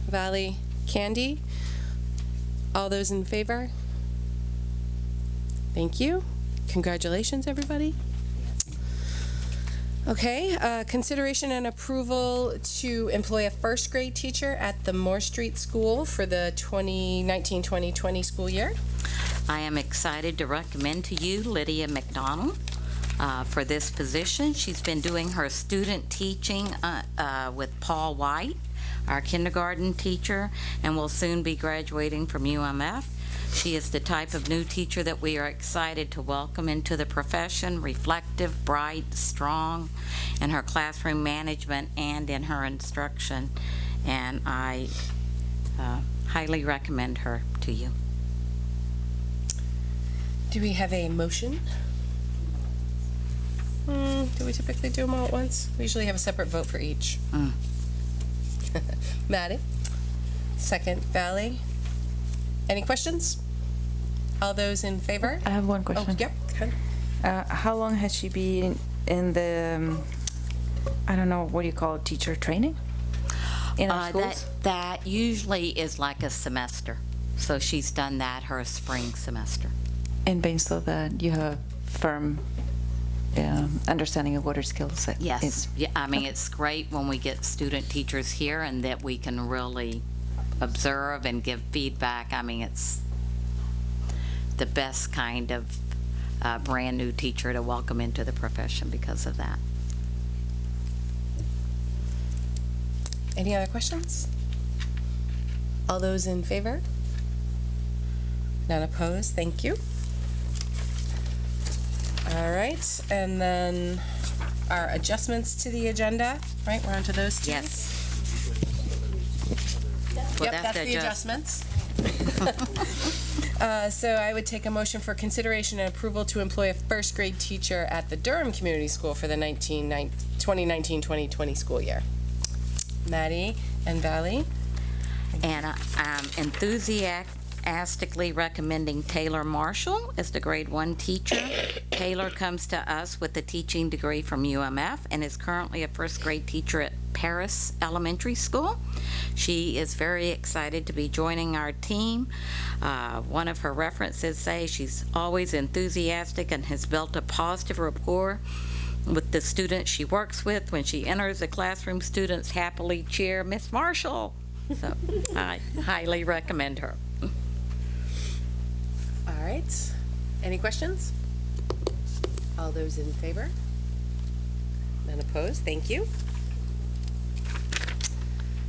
Speaker 1: Valley, Candy. All those in favor? Thank you. Congratulations, everybody. Okay, consideration and approval to employ a first grade teacher at the Moore Street School for the 2019-2020 school year.
Speaker 4: I am excited to recommend to you Lydia McDonald for this position. She's been doing her student teaching with Paul White, our kindergarten teacher, and will soon be graduating from UMF. She is the type of new teacher that we are excited to welcome into the profession, reflective, bright, strong in her classroom management and in her instruction, and I highly recommend her to you.
Speaker 1: Do we have a motion? Do we typically do them all at once? We usually have a separate vote for each. Maddie? Second, Valley? Any questions? All those in favor?
Speaker 3: I have one
Speaker 1: Oh,
Speaker 3: question.
Speaker 1: yep. go ahead.
Speaker 3: How long has she been in the, I don't know, what do you call it, teacher training? In our schools?
Speaker 4: That usually is like a semester. So she's done that her spring semester.
Speaker 3: And based on that, you have firm understanding of what her skill set
Speaker 4: Yes.
Speaker 3: is.
Speaker 4: Yeah, I mean, it's great when we get student teachers here and that we can really observe and give feedback. I mean, it's the best kind of brand new teacher to welcome into the profession because of that.
Speaker 1: Any other questions? All those in favor? None opposed, thank you. All right, and then our adjustments to the agenda, right, we're on to those two?
Speaker 4: Yes.
Speaker 1: Yep, that's the adjustments. So I would take a motion for consideration and approval to employ a first grade teacher at the Durham Community School for the 2019-2020 school year. Maddie and Valley?
Speaker 4: And I'm enthusiastically recommending Taylor Marshall as the grade 1 teacher. Taylor comes to us with a teaching degree from UMF and is currently a first grade teacher at Paris Elementary School. She is very excited to be joining our team. One of her references say she's always enthusiastic and has built a positive rapport with the students she works with. When she enters the classroom, students happily cheer, "Miss Marshall." So I highly recommend her.
Speaker 1: All right. Any questions? All those in favor? None opposed? Thank you.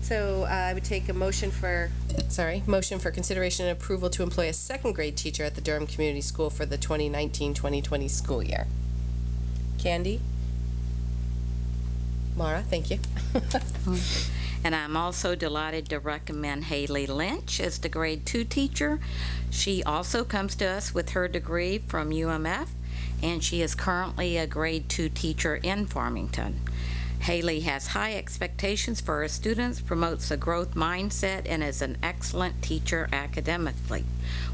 Speaker 1: So I would take a motion for consideration and approval to employ a second grade teacher at the Durham Community School for the 2019-2020 school year. Candy? Mara, thank you.
Speaker 4: And I'm also delighted to recommend Haley Lynch as the grade 2 teacher. She also comes to us with her degree from UMF, and she is currently a grade 2 teacher in Farmington. Haley has high expectations for her students, promotes a growth mindset, and is an excellent teacher academically.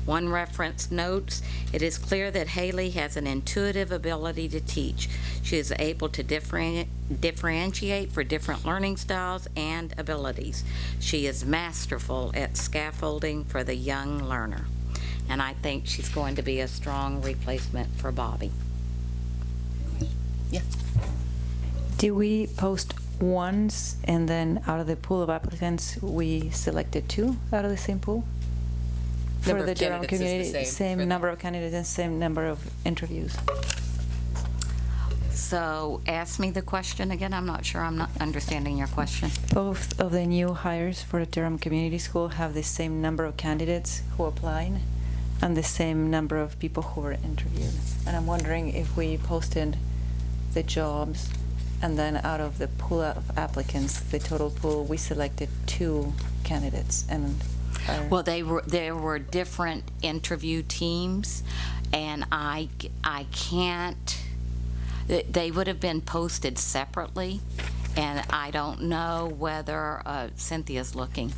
Speaker 4: One reference notes, "It is clear that Haley has an intuitive ability to teach. She is able to differentiate for different learning styles and abilities. She is masterful at scaffolding for the young learner." And I think she's going to be a strong replacement for Bobby.
Speaker 1: Yeah.
Speaker 3: Do we post once and then out of the pool of applicants, we selected 2 out of the same pool?
Speaker 1: Number
Speaker 3: For the
Speaker 1: of
Speaker 3: Durham
Speaker 1: candidates is the
Speaker 3: community,
Speaker 1: same for
Speaker 3: same number of candidates and same number of interviews.
Speaker 4: So ask me the question again. I'm not sure I'm not understanding your question.
Speaker 3: Both of the new hires for the Durham Community School have the same number of candidates who applied and the same number of people who were interviewed. And I'm wondering if we posted the jobs and then out of the pool of applicants, the total pool, we selected 2 candidates and
Speaker 4: Well, there were different interview teams, and I can't. They would have been posted separately, and I don't know whether Cynthia's looking.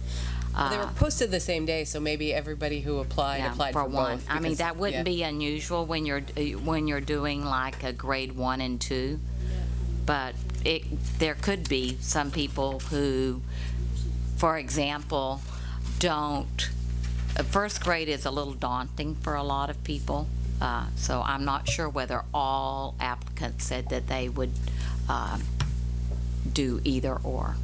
Speaker 1: They were posted the same day, so maybe everybody who applied for
Speaker 4: one.
Speaker 1: both.
Speaker 4: I mean,
Speaker 1: because-
Speaker 4: that wouldn't
Speaker 1: yeah.
Speaker 4: be unusual when you're doing like a grade 1 and 2, but there could be some people who, for example, don't. First grade is a little daunting for a lot of people, so I'm not sure whether all applicants said that they would do either or.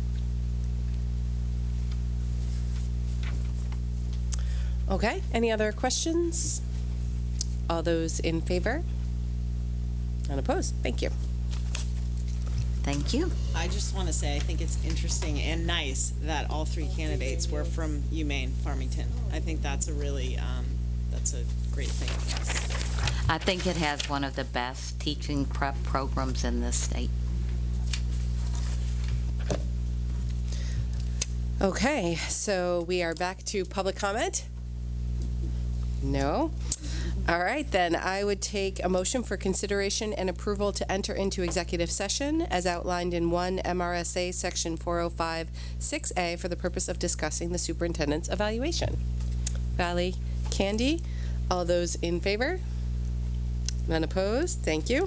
Speaker 1: Okay, any other questions? All those in favor? Unopposed? Thank you.
Speaker 4: Thank you.
Speaker 11: I just want to say, I think it's interesting and nice that all three candidates were from UMaine Farmington. I think that's a really, that's a great thing. Yes.
Speaker 4: I think it has one of the best teaching prep programs in this state.
Speaker 1: Okay, so we are back to public comment? No? All right, then I would take a motion for consideration and approval to enter into executive session as outlined in 1 MRSA Section 405-6A for the purpose of discussing the superintendent's evaluation. Valley Candy, all those in favor? None opposed? Thank you.